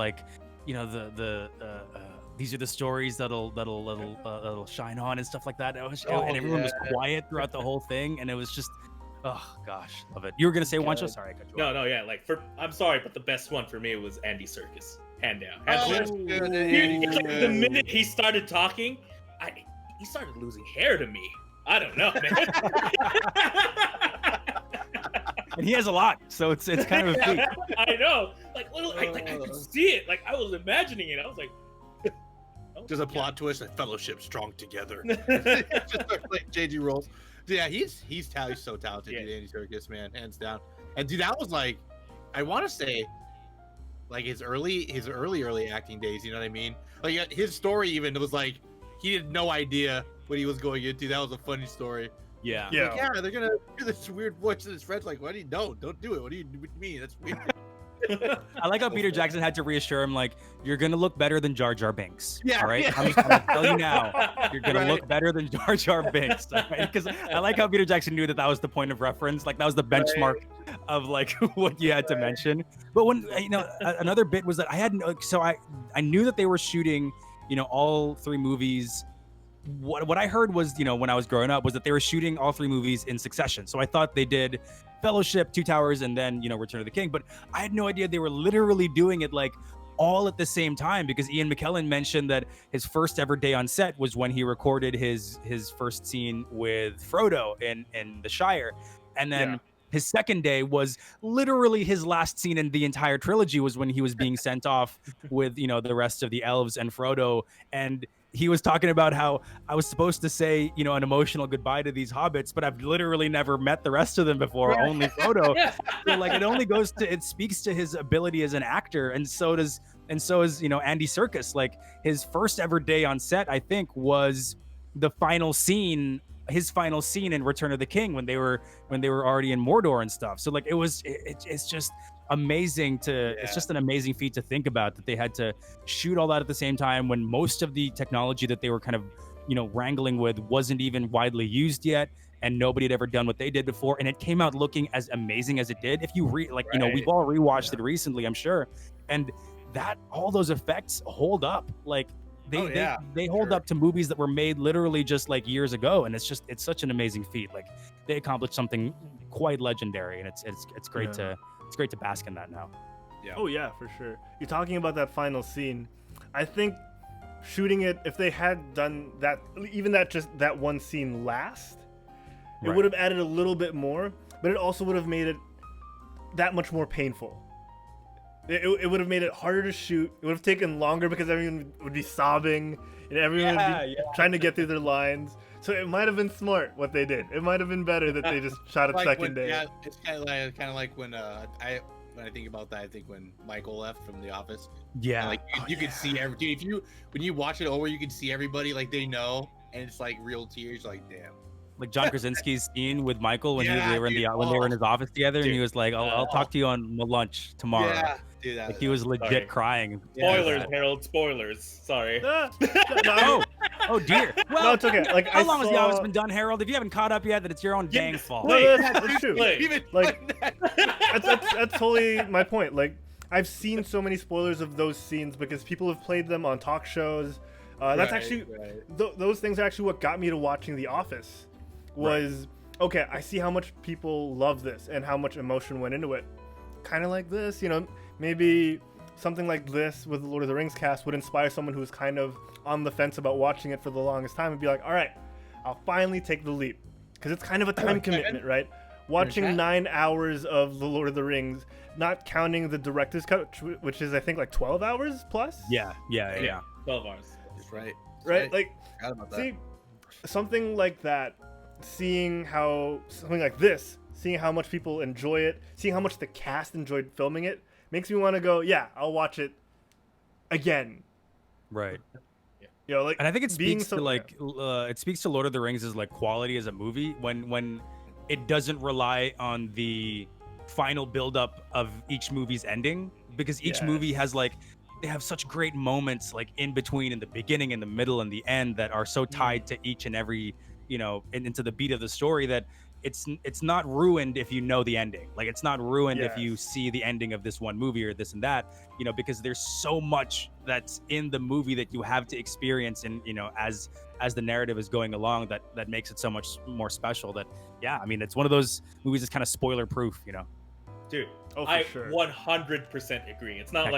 these are the stories that'll shine on and stuff like that. And everyone was quiet throughout the whole thing, and it was just, oh gosh, love it. You were gonna say Juancho? Sorry, I cut you off. No, yeah. I'm sorry, but the best one for me was Andy Serkis, hand down. The minute he started talking, he started losing hair to me. I don't know, man. And he has a lot, so it's kind of a feat. I know, I could see it. I was imagining it. I was like, there's a plot twist, a fellowship strong together. Just like JG rolls. Yeah, he's so talented, dude, Andy Serkis, man, hands down. And dude, that was I want to say, his early acting days. You know what I mean? His story even, it was he had no idea what he was going into. That was a funny story. Yeah. He's like, yeah, they're gonna do this weird voice, and his friend's like, "What do you know? Don't do it. What do you mean? That's weird." I like how Peter Jackson had to reassure him, like, you're gonna look better than Jar Jar Binks. Yeah, all right. yeah. I'm just gonna tell you now, you're gonna Right. look better than Jar Jar Binks. Because I like how Peter Jackson knew that was the point of reference, like that was the benchmark of like what you had to mention. But when another bit was that I knew that they were shooting, all 3 movies. What I heard was, when I was growing up, was that they were shooting all 3 movies in succession. So I thought they did Fellowship, Two Towers, and then Return of the King. But I had no idea they were literally doing it like all at the same time, because Ian McKellen mentioned that his first ever day on set was when he recorded his first scene with Frodo in the Shire, and then his second day was literally his last scene in the entire trilogy, was when he was being sent off with the rest of the elves and Frodo. And he was talking about how I was supposed to say, an emotional goodbye to these hobbits, but I've literally never met the rest of them before, only Frodo. So like it speaks to his ability as an actor. And so is Andy Serkis. Like his first ever day on set, I think, was his final scene in Return of the King, when they were already in Mordor and stuff. So like it's just amazing it's just an amazing feat to think about, that they had to shoot all that at the same time, when most of the technology that they were kind of wrangling with wasn't even widely used yet, and nobody had ever done what they did before, and it came out looking as amazing as it did. If you we've all rewatched it recently, I'm sure, and that all those effects hold up. Like they hold up to movies that were made literally just like years ago, and it's such an amazing feat. Like they accomplished something quite legendary, and it's great to bask in that now. Yeah. Oh yeah, for sure. You're talking about that final scene. I think shooting it, if they had done that, even that one scene last, it would have added a little bit more, but it also would have made it that much more painful. It would have made it harder to shoot. It would have taken longer because everyone would be sobbing and everyone would be trying to get through their lines. So it might have been smart what they did. It might have been better that they just shot it second day. Yeah, it's kind of like when I think about that, I think when Michael left from The Office. Yeah, and, like you could see every dude. When you watch it over, you can see everybody like they know, and it's like real tears. Like damn. Like John Krasinski's scene with Michael when they were in his office together, and he was like, "I'll talk to you on my lunch tomorrow." Yeah, dude, like he was legit crying. Spoilers, Herald. Spoilers. Sorry. Oh dear. Well, no, it's okay. Like how long has The Office been done, Harold? If you haven't caught up yet, then it's your own dang fault. No, that's true. That's totally my point. Like I've seen so many spoilers of those scenes because people have played them on talk shows. That's actually those things are actually what got me to watching The Office. Was okay, I see how much people love this and how much emotion went into it. Kind of like this, maybe something like this with the Lord of the Rings cast would inspire someone who's kind of on the fence about watching it for the longest time and be like, all right, I'll finally take the leap. Because it's kind of a time commitment, right? Watching 9 hours of the Lord of the Rings, not counting the director's cut, which is I think like 12 hours plus? Yeah. 12 hours. That's right. Right? Like, see, something like that. Seeing how something like this, seeing how much people enjoy it, seeing how much the cast enjoyed filming it, makes me want to go, yeah, I'll watch it again. Right. Like, and I think it speaks to it speaks to Lord of the Rings as like quality as a movie when it doesn't rely on the final buildup of each movie's ending, because each movie has they have such great moments like in between, in the beginning, in the middle, and the end that are so tied to each and every into the beat of the story, that it's not ruined if you know the ending. Like it's not ruined if you see the ending of this one movie or this and that, because there's so much that's in the movie that you have to experience, and as the narrative is going along, that makes it so much more special. That it's one of those movies that's kind of spoiler proof, Dude, I 100% agree. It's not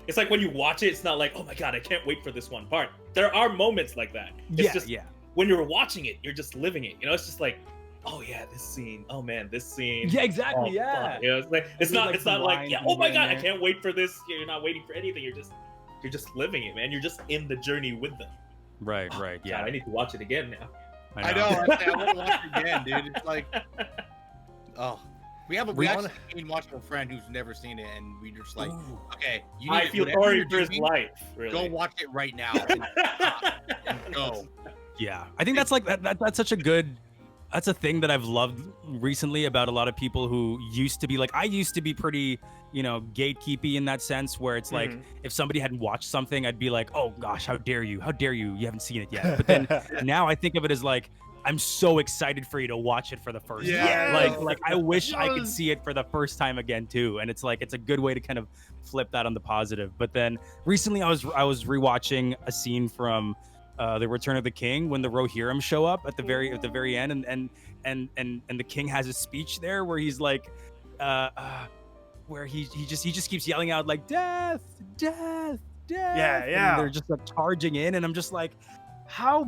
it's like when you watch it, it's not like, oh my god, I can't wait for this one part. There are moments like that. It's when you're watching it, you're just living it. It's just like, oh yeah, this scene. Oh man, this scene. Yeah, exactly. Oh, Yeah. It's like it's not like oh my god, I can't wait for this. You're not waiting for anything. You're just living it, man. You're just in the journey with them. Right. Yeah. God, I need to watch it again now. I know. I want to watch it again, dude. It's like, We actually been watching a friend who's never seen it, and we just like, okay, you need I feel sorry for his life. Really. Go watch it right now. And go. Yeah, I think that's like that's such a good. That's a thing that I've loved recently about a lot of people who used to be like, I used to be pretty, gatekeepy in that sense, where it's like, if somebody hadn't watched something, I'd be like, oh gosh, how dare you, you haven't seen it yet. But then now I think of it as like, I'm so excited for you to watch it for the first time. Like I wish I could see it for the first time again too. And it's like, it's a good way to kind of flip that on the positive. But then recently I was rewatching a scene from the Return of the King when the Rohirrim show up at the very end, and the king has a speech there where he's like, where he just keeps yelling out like death, death, death. Yeah. And they're just like charging in, and I'm just like, how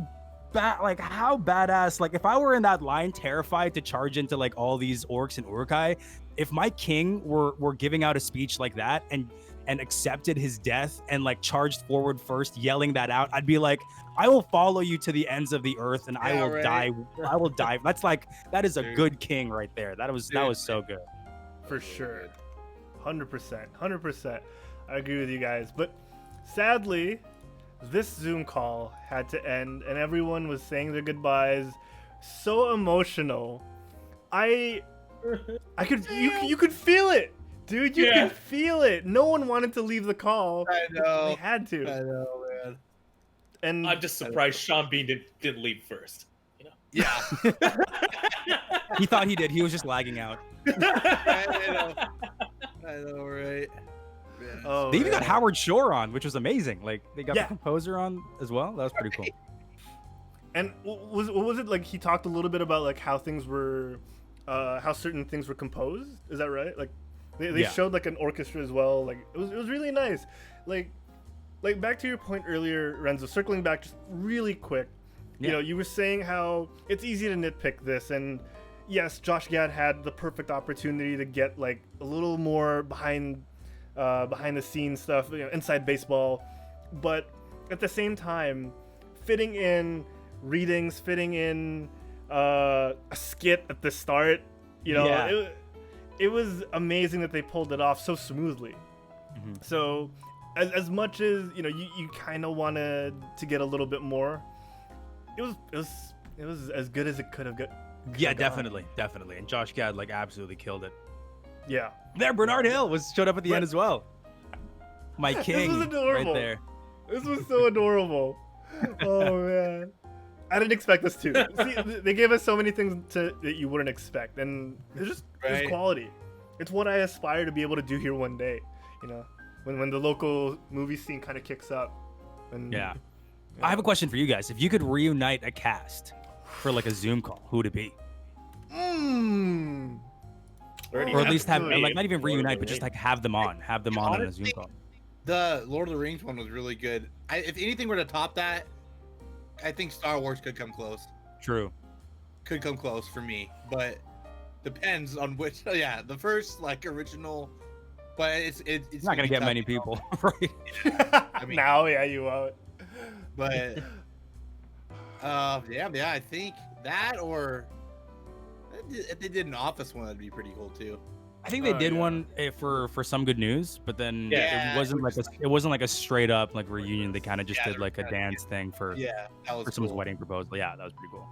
badass. Like if I were in that line, terrified to charge into like all these orcs and Uruk-hai, if my king were giving out a speech like that and accepted his death and like charged forward first, yelling that out, I'd be like, I will follow you to the ends of the earth and I will die. I will die. That is a good king right there. That was so good. For sure. 100%. I agree with you guys. But sadly, this Zoom call had to end and everyone was saying their goodbyes. So emotional. You could feel it. Dude, you can feel it. No one wanted to leave the call. I know. They had to. I know, man. And I'm just surprised Sean Bean didn't leave first. Yeah. He thought he did. He was just lagging out. I know, right? Yeah. Oh, They even got Howard Shore on, which was amazing. Like they got the composer on as well. That was pretty cool. And what was it like? He talked a little bit about like how things were, how certain things were composed. Is that right? Like they showed like an orchestra as well. Like it was really nice. Like back to your point earlier, Renzo. Circling back just really quick. Yeah. You were saying how it's easy to nitpick this, and yes, Josh Gad had the perfect opportunity to get like a little more behind the scenes stuff, inside baseball, but at the same time, fitting in readings, fitting in a skit at the start, it was amazing that they pulled it off so smoothly. Mm-hmm. So as much as you kind of wanted to get a little bit more, it was as good as it could have got. Yeah, definitely. And Josh Gad like absolutely killed it. Yeah. There, Bernard Hill showed up at the end as well. My king, this was adorable. right there. This was so adorable. Oh man, I didn't expect this too. See, they gave us so many things that you wouldn't expect, and it's quality. It's what I aspire to be able to do here one day. When the local movie scene kind of kicks up. I have a question for you guys. If you could reunite a cast for like a Zoom call, who would it be? Or at least have like not even reunite, but just like have them on a Zoom call. The Lord of the Rings one was really good. If anything were to top that, I think Star Wars could come close. True. Could come close for me, but depends on which. Yeah, the first like original, but it's not gonna get many people, right? I mean, now, you won't. But I think that, or if they did an Office one, that'd be pretty cool too. I think they did one for Some Good News, but then it wasn't like a straight up like reunion. They kind of just did like a dance thing for someone's wedding proposal. Yeah, that was pretty cool.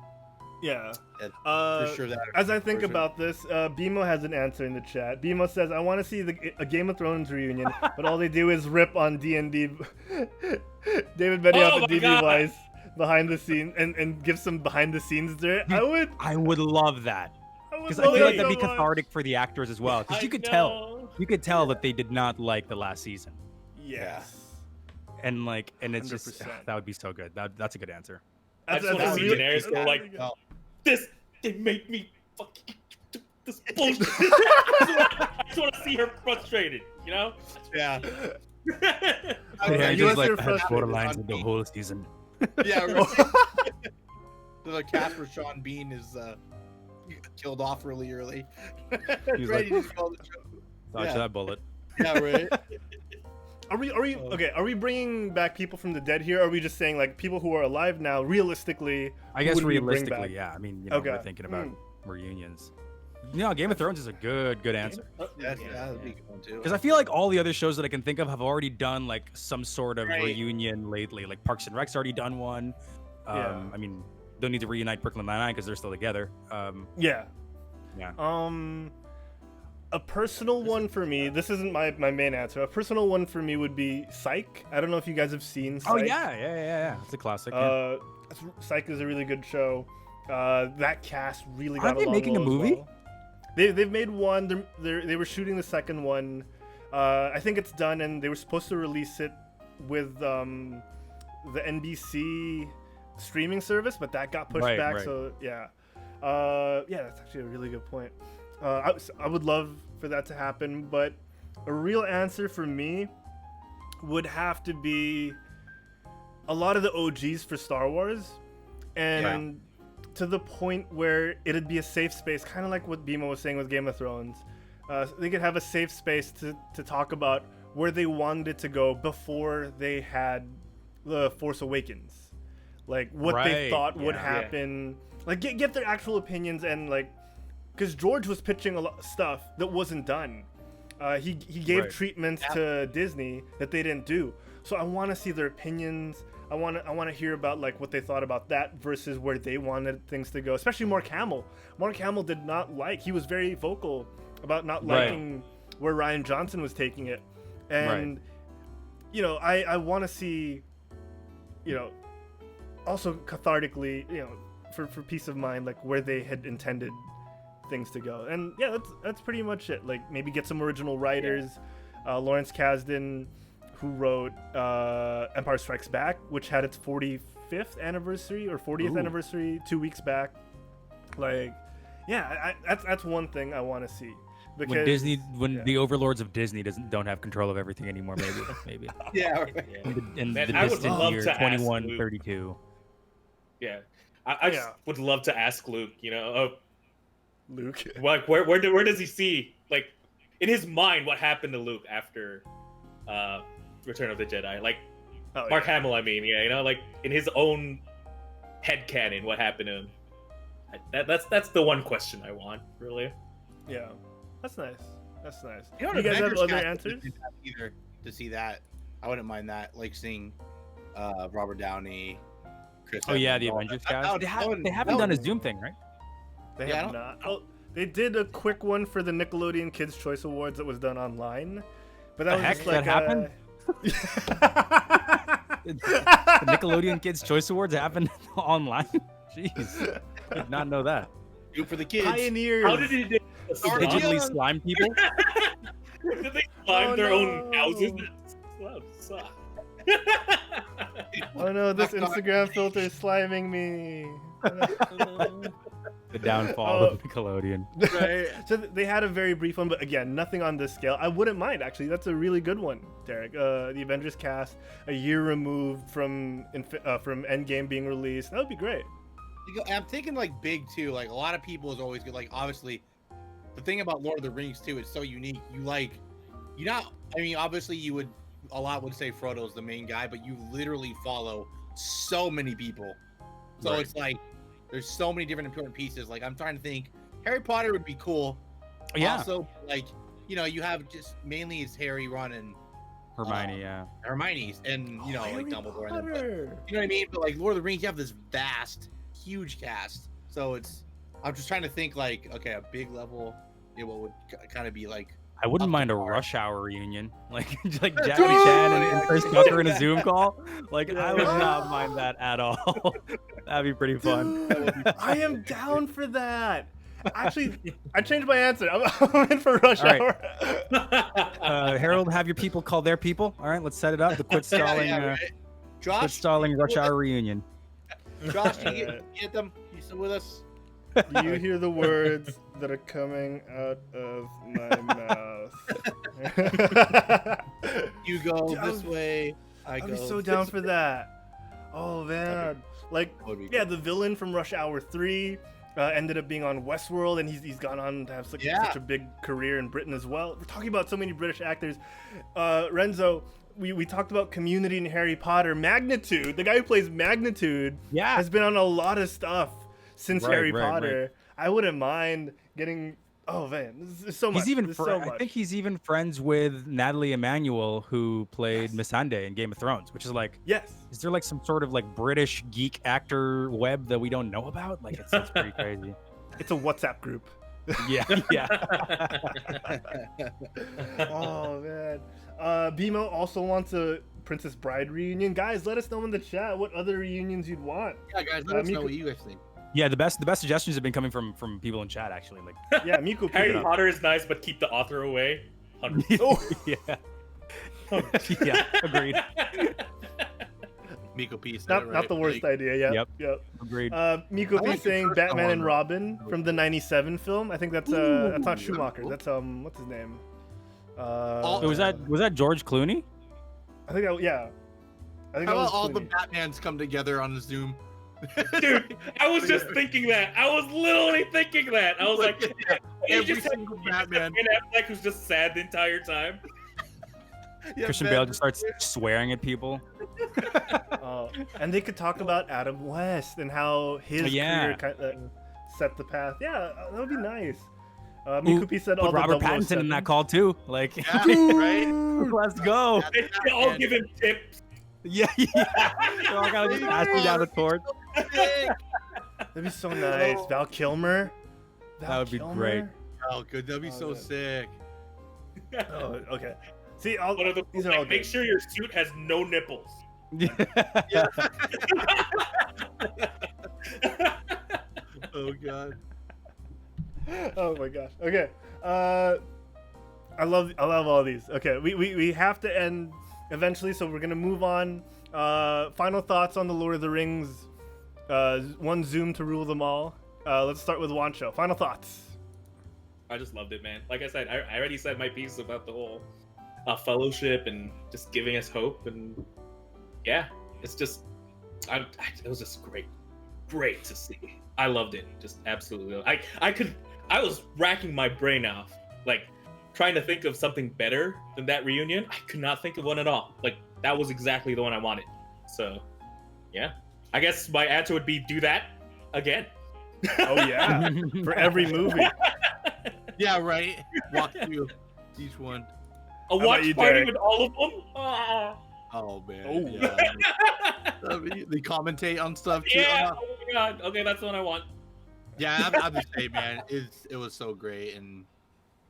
Yeah. For sure that. As I think about this, BMO has an answer in the chat. BMO says, "I want to see a Game of Thrones reunion, but all they do is rip on D&D." David Benioff and DB Weiss behind the scenes and give some behind the scenes there. I would love that. Because I feel like that'd be cathartic for the actors as well. Because you could tell that they did not like the last season. Yes. And it's 100%. Just that would be so good. That's a good answer. I just want to see Daenerys go like, they made me fucking do this bullshit. I just want to see her frustrated, Yeah. I just like had 4 lines in the whole season. Yeah. Right. The cast for Sean Bean is killed off really early. He's ready to call the show. Dodge that bullet. Yeah, right. Are we bringing back people from the dead here? Or are we just saying like people who are alive now? Realistically, I guess realistically, yeah. I mean, we're thinking about reunions. Game of Thrones is a good answer. That would be a good one too. Because I feel like all the other shows that I can think of have already done like some sort of reunion lately. Like Parks and Rec's already done one. I mean, don't need to reunite Brooklyn Nine-Nine because they're still together. Yeah. A personal one for me. This isn't my main answer. A personal one for me would be Psych. I don't know if you guys have seen Psych. Oh yeah. It's a classic. Psych is a really good show. That cast really got Aren't they along making a well as movie? well. They've made one. They were shooting the second one. I think it's done, and they were supposed to release it with the NBC streaming service, but that got pushed back. Right. So yeah, that's actually a really good point. I would love for that to happen, but a real answer for me would have to be a lot of the OGs for Star Wars, and to the point where it'd be a safe space, kind of like what Bimo was saying with Game of Thrones. They could have a safe space to talk about where they wanted it to go before they had the Force Awakens, like what they thought would happen, like get their actual opinions, and like, because George was pitching a lot of stuff that wasn't done. He gave treatments to Disney that they didn't do. So I want to see their opinions. I want to hear about like what they thought about that versus where they wanted things to go. Especially Mark Hamill. Mark Hamill did not like. He was very vocal about not liking where Rian Johnson was taking it, and you know, I want to see, you know, also cathartically, you know, for peace of mind, like where they had intended things to go. And yeah, that's pretty much it. Like maybe get some original writers. Lawrence Kasdan, who wrote Empire Strikes Back, which had its 45th anniversary or 40th anniversary 2 weeks back. Like, yeah, that's one thing I want to see. Because when the overlords of Disney don't have control of everything anymore, maybe. In the distant year 2132. Yeah, I just would love to ask Luke. You know, Luke. Like where does he see, like, in his mind, what happened to Luke after Return of the Jedi? Like Mark Hamill, I mean, you know, like in his own headcanon, what happened to him? That's the one question I want, really. Yeah, that's nice. That's nice. You know, you guys have other answers? Either to see that, I wouldn't mind that. Like seeing Robert Downey, Chris. Oh yeah, the Avengers cast. They haven't done a Zoom thing, right? They have not. Oh, they did a quick one for the Nickelodeon Kids' Choice Awards that was done online, but that was just like that happened. The Nickelodeon Kids' Choice Awards happened online. Jeez, I did not know that. Do for the kids. Pioneers. How did he do this? Digitally slime people? Did they slime their own houses? That sucks. Oh no, this Instagram filter is sliming me. The downfall of Nickelodeon. Right. So they had a very brief one, but again, nothing on this scale. I wouldn't mind, actually. That's a really good one, Derek. The Avengers cast, a year removed from Endgame being released. That would be great. I'm thinking like big too. Like a lot of people is always good. Like obviously, the thing about Lord of the Rings too, it's so unique. I mean, obviously a lot would say Frodo's the main guy, but you literally follow so many people. So it's like there's so many different important pieces. Like I'm trying to think, Harry Potter would be cool. Yeah. Also, like, you know, you have just mainly it's Harry, Ron, and Hermione, Hermione's, and you know, Harry like Dumbledore. Potter. You know what I mean? But like Lord of the Rings, you have this vast, huge cast. So I'm just trying to think like, okay, a big level, you know, what would kind of be like. I wouldn't mind a Rush Hour reunion, like Jackie Chan and Chris Tucker in a Zoom call. Like I would not mind that at all. That'd be pretty fun. I am down for that. Actually, I changed my answer. I'm in for Rush Hour. Harold, have your people call their people. All right, let's set it up. The quit stalling, quit stalling Rush Hour reunion. Josh, you get them? You still with us? Do you hear the words that are coming out of my mouth? You go this way. I'd be so down for that. Oh man, like the villain from Rush Hour 3 ended up being on Westworld, and he's gone on to have such a big career in Britain as well. We're talking about so many British actors. Renzo, we talked about Community and Harry Potter. Magnitude, the guy who plays Magnitude, has been on a lot of stuff since Harry Potter. I wouldn't mind getting Oh man, there's so much. He's even There's so much. I think he's even friends with Natalie Emmanuel, who played Missandei in Game of Thrones, which is like, yes. Is there like some sort of like British geek actor web that we don't know about? Like it's pretty crazy. It's a WhatsApp group. Yeah, yeah. Oh man. BMO also wants a Princess Bride reunion. Guys, let us know in the chat what other reunions you'd want. Yeah, guys, let us know what you guys think. Yeah, the best suggestions have been coming from people in chat actually. Like, yeah, Miku. Harry Potter is nice, but keep the author away. Oh. Yeah. Yeah, agreed. Miko P said Not, it right. not the worst idea. Yep. Agreed. Miko P like the saying first Batman one, and though. Robin from the '97 film. I think that's not Schumacher. That's what's his name? Was that George Clooney? I think that, yeah. I think How that was about all the Clooney. Batmans come together on the Zoom? Dude, I was just thinking that. I was literally thinking that. I was like, every single Batman. Ben Affleck who's just sad the entire time. Yeah, Christian Bale just starts swearing at people. And they could talk about Adam West and how his career kind of set the path. Yeah, that would be nice. Miku P said all Put the Robert Pattinson in that call too. Like, Yeah, right? let's go. They all give him tips. Yeah. So I gotta just pass me down the torch. That'd be so nice. Val Kilmer. That would be great. Oh, good. That'd be so sick. Oh, okay. See, These are all make sure your suit has no nipples. Oh god. Oh my gosh. Okay. I love all these. Okay, we have to end eventually, so we're gonna move on. Final thoughts on the Lord of the Rings. One Zoom to rule them all. Let's start with Juancho. Final thoughts. I just loved it, man. Like I said, I already said my piece about the whole fellowship and just giving us hope, and yeah, it's just, it was just great to see. I loved it, just absolutely. I was racking my brain off, like trying to think of something better than that reunion. I could not think of one at all. Like that was exactly the one I wanted. So, yeah, I guess my answer would be do that again. Oh yeah, for every movie. Yeah, right. Walk through each one. A watch party Derek? with all of them. Oh man. Oh. Yeah. They commentate on stuff too. Yeah. Oh my god. Okay, that's the one I want. Yeah, I'm just saying, man. It was so great, and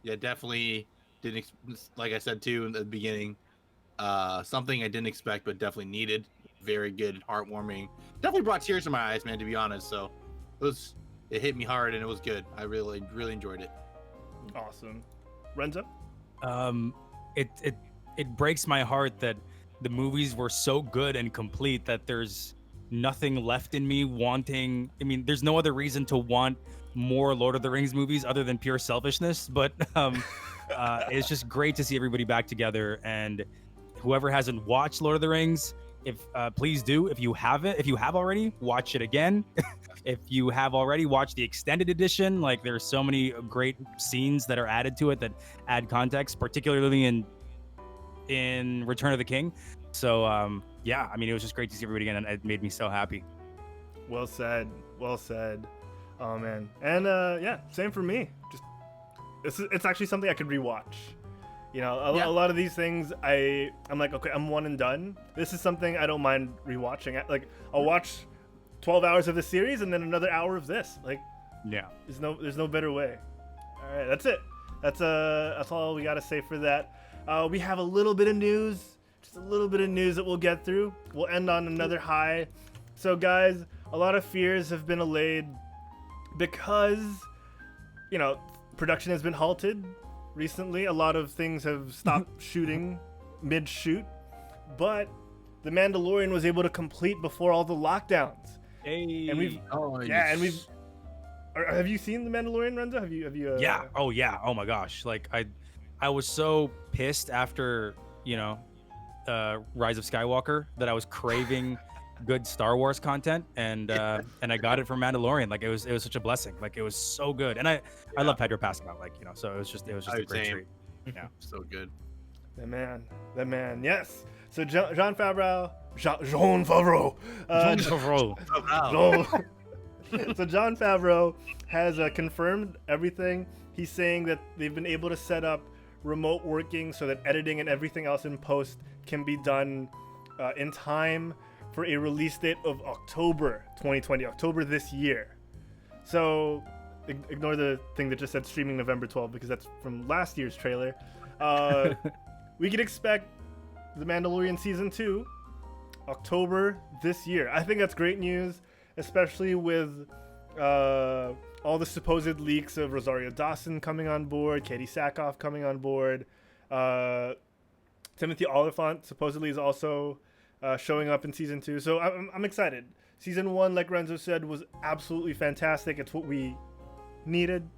yeah, definitely didn't. Like I said too in the beginning, something I didn't expect, but definitely needed. Very good, heartwarming. Definitely brought tears to my eyes, man. To be honest, so it hit me hard, and it was good. I really enjoyed it. Awesome. Renzo? It breaks my heart that the movies were so good and complete that there's nothing left in me wanting. I mean, there's no other reason to want more Lord of the Rings movies other than pure selfishness. But it's just great to see everybody back together. And whoever hasn't watched Lord of the Rings, please do. If you have already, watch it again. If you have already watched the extended edition, like there's so many great scenes that are added to it that add context, particularly in Return of the King. So yeah, I mean, it was just great to see everybody again, and it made me so happy. Well said. Well said. Oh man. And yeah, same for me. Just it's actually something I could rewatch. You know, a lot of these things I'm like, okay, I'm one and done. This is something I don't mind rewatching. Like I'll watch 12 hours of the series and then another hour of this. Like, yeah, there's no better way. All right, that's it. That's all we got to say for that. We have a little bit of news, just a little bit of news that we'll get through. We'll end on another high. So guys, a lot of fears have been allayed because, you know, production has been halted recently. A lot of things have stopped shooting mid-shoot, but The Mandalorian was able to complete before all the lockdowns. Hey. And we've have you seen The Mandalorian, Renzo? Have you Yeah. Oh yeah. Oh my gosh. Like I was so pissed after, you know, Rise of Skywalker that I was craving good Star Wars content, and I got it from Mandalorian. Like it was such a blessing. Like it was so good, and I love Pedro Pascal. Like, you know, so it was just a great treat. Yeah, so good. The man. Yes. So Jean Favreau. So Jon Favreau has confirmed everything. He's saying that they've been able to set up remote working so that editing and everything else in post can be done in time for a release date of October 2020, October this year. So ignore the thing that just said streaming November 12th because that's from last year's trailer. We can expect The Mandalorian Season 2 October this year. I think that's great news, especially with all the supposed leaks of Rosario Dawson coming on board, Katie Sackhoff coming on board. Timothy Oliphant supposedly is also showing up in Season 2. So I'm excited. Season 1, like Renzo said, was absolutely fantastic. It's what we needed.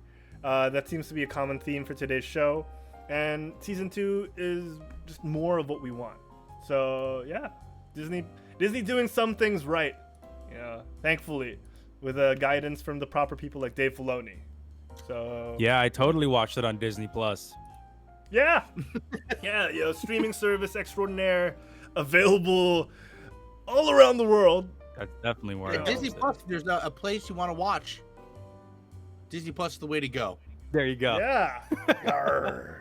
That seems to be a common theme for today's show. And Season 2 is just more of what we want. So, yeah. Disney doing some things right, thankfully, with guidance from the proper people like Dave Filoni. So Yeah, I totally watched it on Disney Plus. yeah, streaming service extraordinaire, available all around the world. That's definitely where Hey, I Disney watched it. Plus, there's a place you want to watch. Disney Plus is the way to go. There you go. Yeah.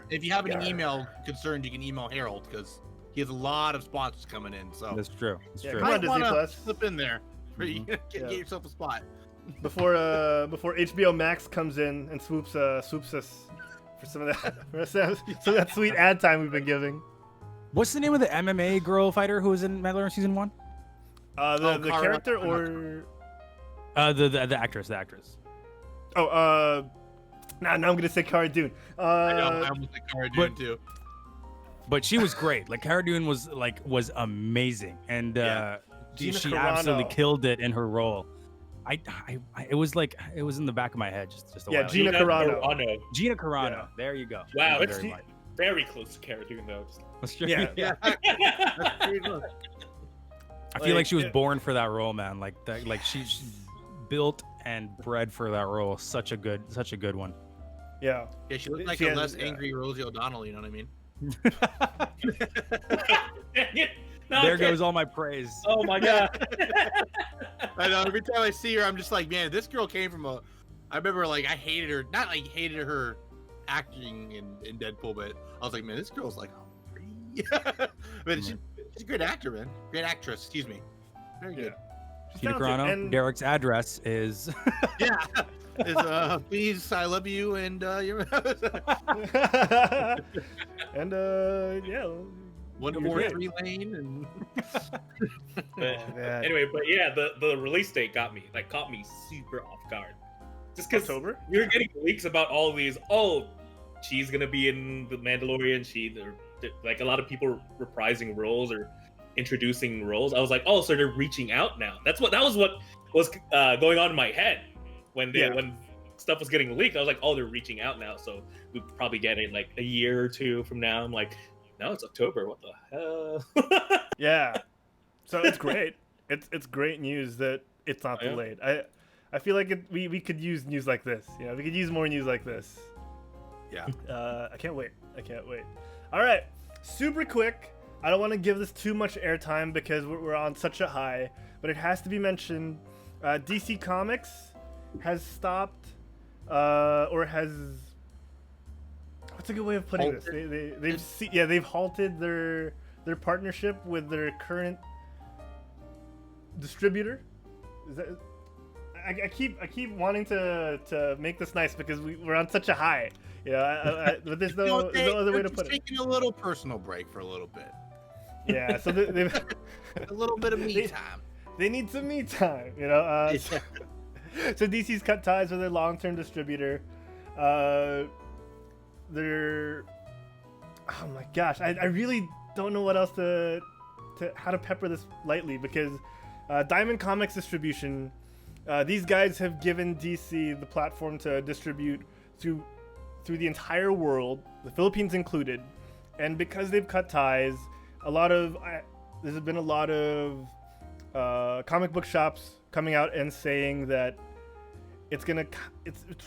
If you have any email concerns, you can email Harold because he has a lot of sponsors coming in. So That's true. That's Yeah, true. come on, might Disney wanna Plus. slip in there. Mhm. Get yourself a spot. Before HBO Max comes in and swoops us for some of that sweet ad time we've been giving. What's the name of the MMA girl fighter who was in Mandalorian Season 1? The Cara- character or The actress. now I'm gonna say Cara Dune. I know. I almost think Cara Dune but- too. But she was great. Like Cara Dune was amazing, and she Gina Carano. absolutely killed it in her role. It was in the back of my head just a while. Gina ago. Carano. Gina Carano. Yeah. There you go. Wow, Thank you it's very much. very close to Cara Dune though. That's true. Yeah. Yeah. That's pretty close. I feel like she was yeah. born for that role, man. Like that. Like she's built and bred for that role. Such a good one. Yeah. Yeah, she looked like She a has- less yeah. angry Rosie O'Donnell. You know what I mean? No, There I can't- goes all my praise. Oh my god. I know. Every time I see her, I'm just like, man, this girl came from a. I remember like I hated her, not like hated her acting in Deadpool, but I was like, man, this girl's like, but she's a great actor, man. Great actress. Excuse me. Very good. She's Gina talented, Carano. and- Derek's address is. Yeah. Is please, I love you, and you're and yeah. 143 lane, and man. Anyway, but yeah, the release date caught me super off guard. Just because October? we were getting leaks about all these. Oh, she's gonna be in the Mandalorian. Like a lot of people reprising roles or introducing roles. I was like, oh, so they're reaching out now. That was what was going on in my head when stuff was getting leaked. I was like, oh, they're reaching out now, so we probably get it like a year or two from now. I'm like, no, it's October. What the hell? Yeah. So it's great. It's great news that it's not Yeah. delayed. I feel like we could use news like this. You know, we could use more news like this. yeah. I can't wait. All right, super quick. I don't want to give this too much airtime because we're on such a high, but it has to be mentioned. DC Comics has stopped, or has. What's a good way of putting this? They've halted their partnership with their current distributor. Is that? I keep wanting to make this nice because we're on such a high. Yeah, but there's no other way to put it. Taking a little personal break for a little bit. Yeah, so they've A little bit of me time. they need some me time, you know. So DC's cut ties with their long-term distributor. They're, oh my gosh, I really don't know what else to how to pepper this lightly because Diamond Comics Distribution, these guys have given DC the platform to distribute through the entire world, the Philippines included, and because they've cut ties, there's been a lot of comic book shops coming out and saying that it's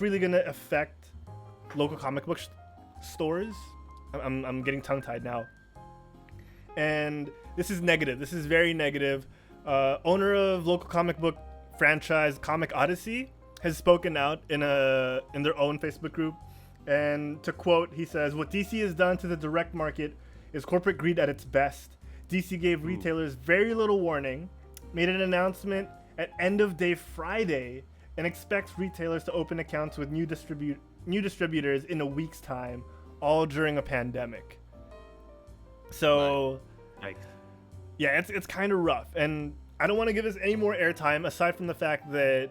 really gonna affect local comic book stores. I'm getting tongue-tied now, and this is negative. This is very negative. Owner of local comic book franchise Comic Odyssey has spoken out in their own Facebook group. And to quote, he says, "What DC has done to the direct market is corporate greed at its best. DC gave retailers very little warning, made an announcement at end of day Friday, and expects retailers to open accounts with new distributors in a week's time, all during a pandemic." So, yeah, it's kind of rough. And I don't want to give this any more airtime, aside from the fact that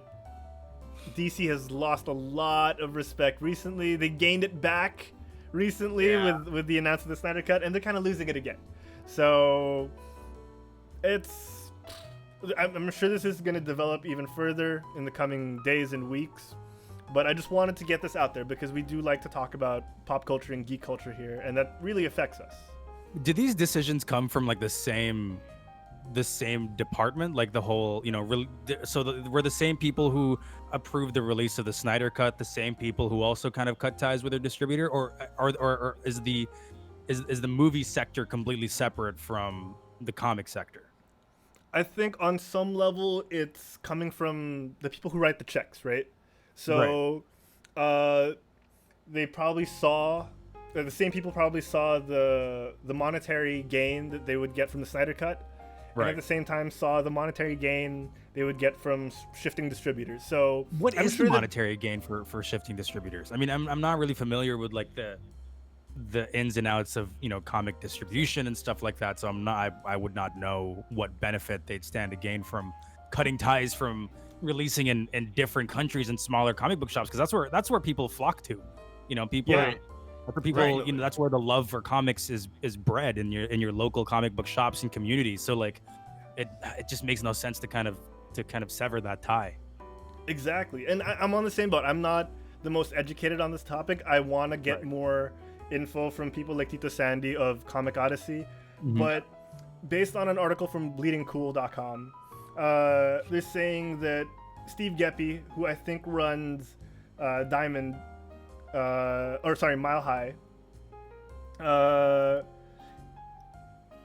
DC has lost a lot of respect recently. They gained it back recently with the announcement of the Snyder Cut, and they're kind of losing it again. So I'm sure this is going to develop even further in the coming days and weeks. But I just wanted to get this out there because we do like to talk about pop culture and geek culture here, and that really affects us. Did these decisions come from like the same department, like the whole, were the same people who approved the release of the Snyder Cut the same people who also kind of cut ties with their distributor, or is the movie sector completely separate from the comic sector? I think on some level it's coming from the people who write the checks, right? So they probably saw, the same people probably saw the monetary gain that they would get from the Snyder Cut. And at the same time saw the monetary gain they would get from shifting distributors. So what is the monetary gain for shifting distributors? I mean, I'm not really familiar with like the ins and outs of comic distribution and stuff like that. So I would not know what benefit they'd stand to gain from cutting ties from releasing in different countries and smaller comic book shops, because that's where people flock to. People. Yeah. For people, that's where the love for comics is bred in your local comic book shops and communities. So like, it just makes no sense to kind of sever that tie. Exactly, and I'm on the same boat. I'm not the most educated on this topic. I want to get more info from people like Tito Sandy of Comic Odyssey, but based on an article from BleedingCool.com, they're saying that Steve Geppi, who I think runs Mile High,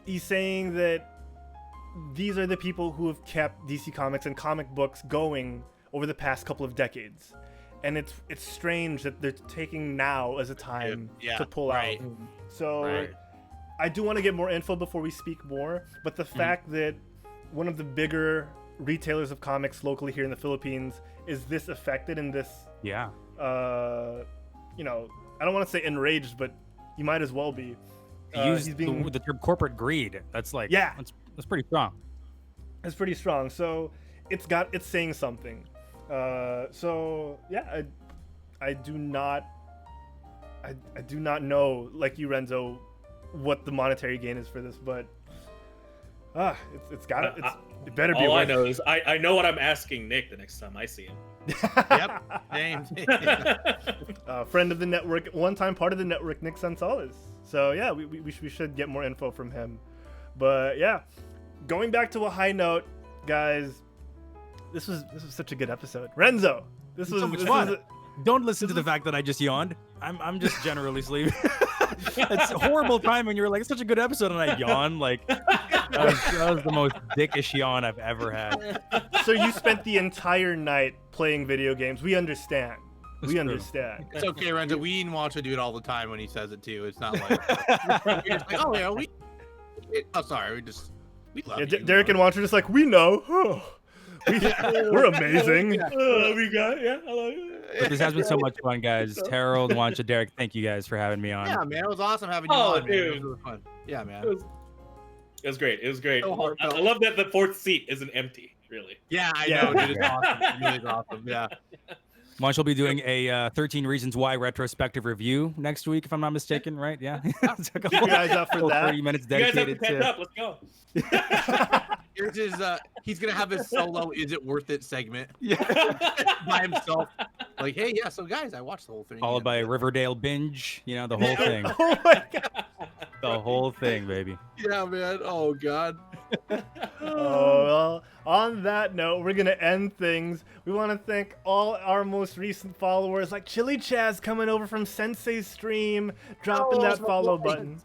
he's saying that these are the people who have kept DC Comics and comic books going over the past couple of decades, and it's strange that they're taking now as a time to pull out. So I do want to get more info before we speak more, but the fact that one of the bigger retailers of comics locally here in the Philippines is this affected and this I don't want to say enraged, but you might as well be. Use the term corporate greed. That's like, that's pretty strong. It's pretty strong. So it's saying something. I do not know, like you, Renzo, what the monetary gain is for this, but it better be. All I know is I know what I'm asking Nick the next time I see him. Yep. Friend of the network, one-time part of the network, Nick Sansales. So yeah, we should get more info from him. But yeah, going back to a high note, guys, this was such a good episode. Renzo, this was so much fun. Don't listen to the fact that I just yawned. I'm just generally sleeping. It's horrible time when you're like, it's such a good episode, and I yawn. Like, that was the most dickish yawn I've ever had. So you spent the entire night playing video games. We understand. We understand. It's okay, Renzo. We and Juancho do it all the time when he says it too. It's not like we're just like, oh yeah, sorry, we love you. Derek and Juancho are just like, we know. We're amazing. I love you guys. Yeah, I love you. But this has been so much fun, guys. Harold, Juancho, Derek, thank you guys for having me on. Yeah, man, it was awesome having you on. Man. It was really fun. Yeah, man. It was great. It was great. So I love that the fourth seat isn't empty. Really. Yeah, I know, dude. It's awesome. It really is awesome. Yeah. Juancho will be doing a 13 Reasons Why retrospective review next week, if I'm not mistaken, right? Yeah. You guys up for that? 30 minutes dedicated to. Up. Let's go. Here's his, he's gonna have his solo "Is It Worth It" segment by himself. Like, hey, yeah, so guys, I watched the whole thing. Followed by a Riverdale binge, the whole thing. Oh my god. The whole thing, baby. Yeah, man. Oh god. Oh well. On that note, we're gonna end things. We want to thank all our most recent followers, like Chili Chaz coming over from Sensei's stream, dropping that follow button.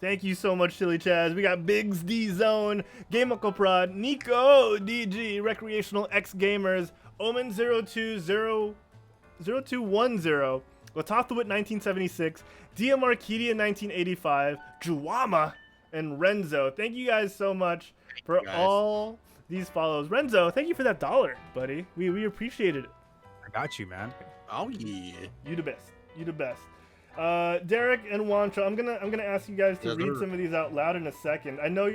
Thank you so much, Chili Chaz. We got Biggs D Zone, Gameical Prod, Nico DG, Recreational X Gamers, Omen 0210, Latathawit 1976, DM Arcadia 1985, Juwama, and Renzo. Thank you guys so much for all these follows. Renzo, thank you for that $1, buddy. We appreciated it. I got you, man. Oh yeah. You the best. You the best. Derek and Juancho, I'm gonna ask you guys to read some of these out loud in a second. I know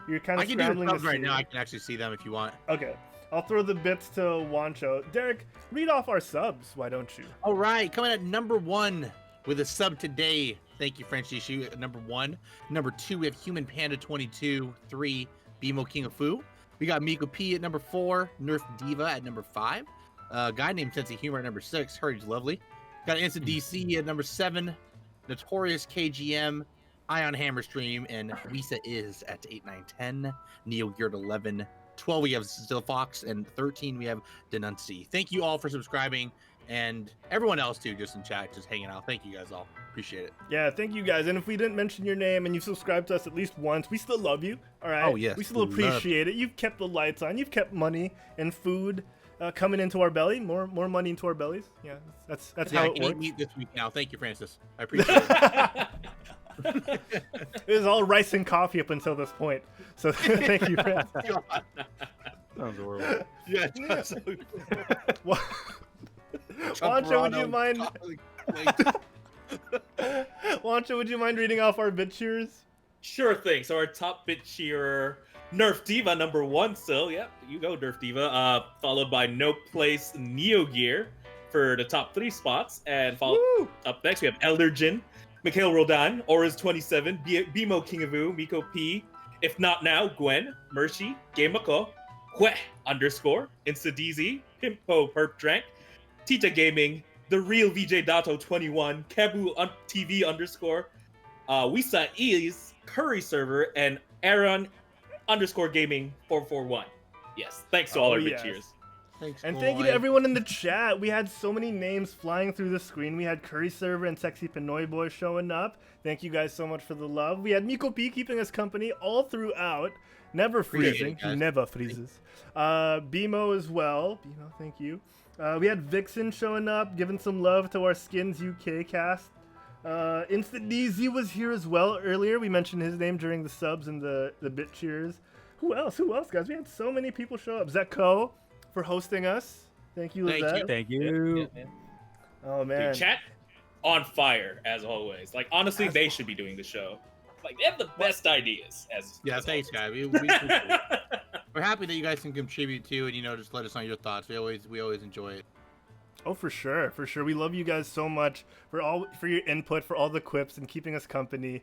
you're kind of scrambling I can do the subs to right see. now. I can actually see them if you want. Okay, I'll throw the bits to Juancho. Derek, read off our subs. Why don't you? All right, coming at number 1 with a sub today. Thank you, French Issue at number 1. Number 2, we have Human Panda 22. 3, Bimo King of Fu. We got Miko P at number 4. Nerf Diva at number 5. A guy named Sense of Humor at number 6. Hurry's lovely. Got Instant DC at number 7. Notorious KGM. Ion Hammer Stream. And Wisa is at 8, 9, 10. Neo Gear at 11. 12, we have Still Fox. And 13, we have Denunci. Thank you all for subscribing. And everyone else, too, just in chat, just hanging out. Thank you guys all. Appreciate it. Yeah, thank you guys. And if we didn't mention your name and you've subscribed to us at least once, we still love you. All right. Oh, yes. We still appreciate it. You've kept the lights on. You've kept money and food coming into our belly. More money into our bellies. Yeah, that's how it I can works. eat meat this week now. Thank you, Francis. I appreciate it. It was all rice and coffee up until this point. So thank you, Francis. Sounds horrible. Yeah. Juancho, would you mind? Juancho, would you mind reading off our bit cheers? Sure thing. So our top bit cheerer, Nerf Diva, number 1 still. Yep, you go, Nerf Diva. Followed by No Place Neo Gear for the top 3 spots. And up next, we have Elderjin, Mikhail Roldan, Aura's 27, Bimo King of Wu, Miko P, If Not Now, Gwen, Mercy, Gameical, Hue _ InstaDZ, Pimpo Perp Drank, Tita Gaming, The Real VJ Dato 21, Kebu TV _ Wisa Ease, Curry Server, and Aaron _Gaming 441. Yes, thanks to all our big cheers. Thanks, and thank you to everyone in the chat. We had so many names flying through the screen. We had Curry Server and Sexy Pinoy Boy showing up. Thank you guys so much for the love. We had Miko P keeping us company all throughout. Never freezing. He never freezes. Bimo as well. Bimo, thank you. We had Vixen showing up, giving some love to our Skins UK cast. Instant DZ was here as well earlier. We mentioned his name during the subs and the bit cheers. Who else, guys? We had so many people show up. Zetko for hosting us. Thank you, Lizette. Thank you. Oh, man. Dude, chat on fire, as always. Like, honestly, they should be doing the show. Like, they have the best ideas. Thanks, guys. We're happy that you guys can contribute too, and just let us know your thoughts. We always enjoy it. Oh, for sure. We love you guys so much for your input, for all the quips, and keeping us company.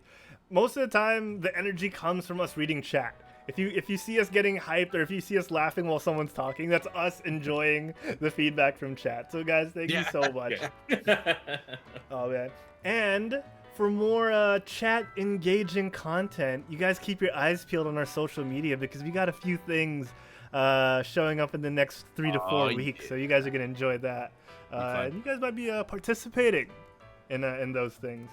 Most of the time, the energy comes from us reading chat. If you see us getting hyped, or if you see us laughing while someone's talking, that's us enjoying the feedback from chat. So, guys, thank you so much. Oh, man. And for more chat engaging content, you guys keep your eyes peeled on our social media, because we got a few things showing up in the next 3 to 4 weeks. So you guys are going to enjoy that. And you guys might be participating in those things.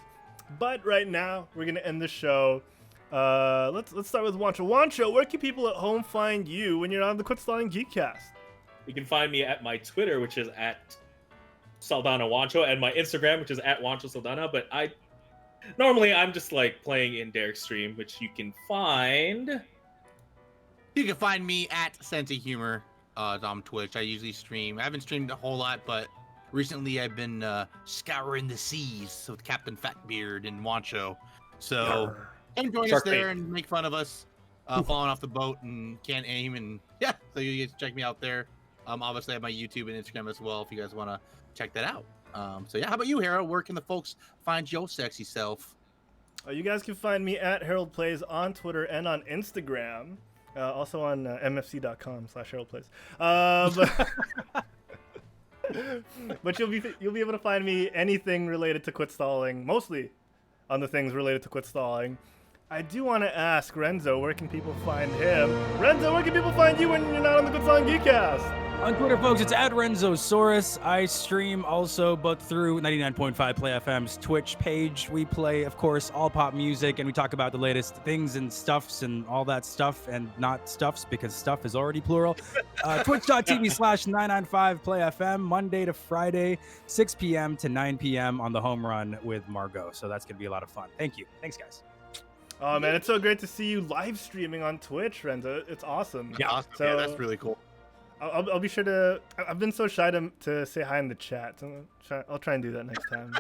But right now, we're going to end the show. Let's start with Juancho. Juancho, where can people at home find you when you're on the Quit Stalling Geekcast? You can find me at my Twitter, which is at Saldana Juancho, and my Instagram, which is at Juancho Saldana. But normally I'm just like playing in Derek's stream, which you can find. You can find me at Sense of Humor on Twitch. I usually stream. I haven't streamed a whole lot, but recently I've been scouring the seas with Captain Fatbeard and Juancho. So come join us there and make fun of us falling off the boat and can't aim. And yeah, so you guys check me out there. Obviously I have my YouTube and Instagram as well if you guys want to check that out. So yeah, how about you, Harold? Where can the folks find your sexy self? You guys can find me at Herald Plays on Twitter and on Instagram. Also on mfc.com/HeraldPlays. But you'll be able to find me anything related to Quit Stalling, mostly on the things related to Quit Stalling. I do want to ask Renzo, where can people find him? Renzo, where can people find you when you're not on the Quit Stalling Geekcast? On Twitter, folks, it's at Renzosaurus. I stream also, but through 99.5 Play FM's Twitch page. We play, of course, all pop music, and we talk about the latest things and stuffs and all that stuff, and not stuffs because stuff is already plural. Twitch.tv/995 Play FM, Monday to Friday, 6 p.m. to 9 p.m. on the home run with Margot. So that's going to be a lot of fun. Thank you. Thanks, guys. Oh, man, it's so great to see you live streaming on Twitch, Renzo. It's awesome. Yeah, awesome. So, Yeah, that's really cool. I'll be sure to. I've been so shy to say hi in the chat. So I'll try and do that next time.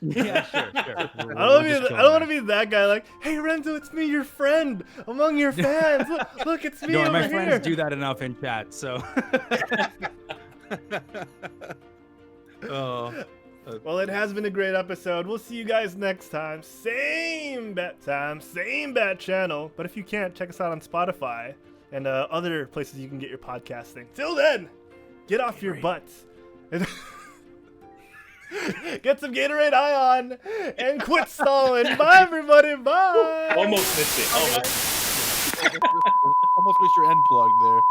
Yeah, sure. I don't want to be that guy. Like, hey Renzo, it's me, your friend, among your fans. Look, it's me No, over my here. friends do that enough in chat. So. Well, it has been a great episode. We'll see you guys next time. Same bat time, same bat channel. But if you can't, check us out on Spotify and other places you can get your podcasting. Till then, get off your butts. Get some Gatorade Ion and quit stalling. Bye, everybody. Bye. Almost missed it. Almost. Almost missed your end plug there.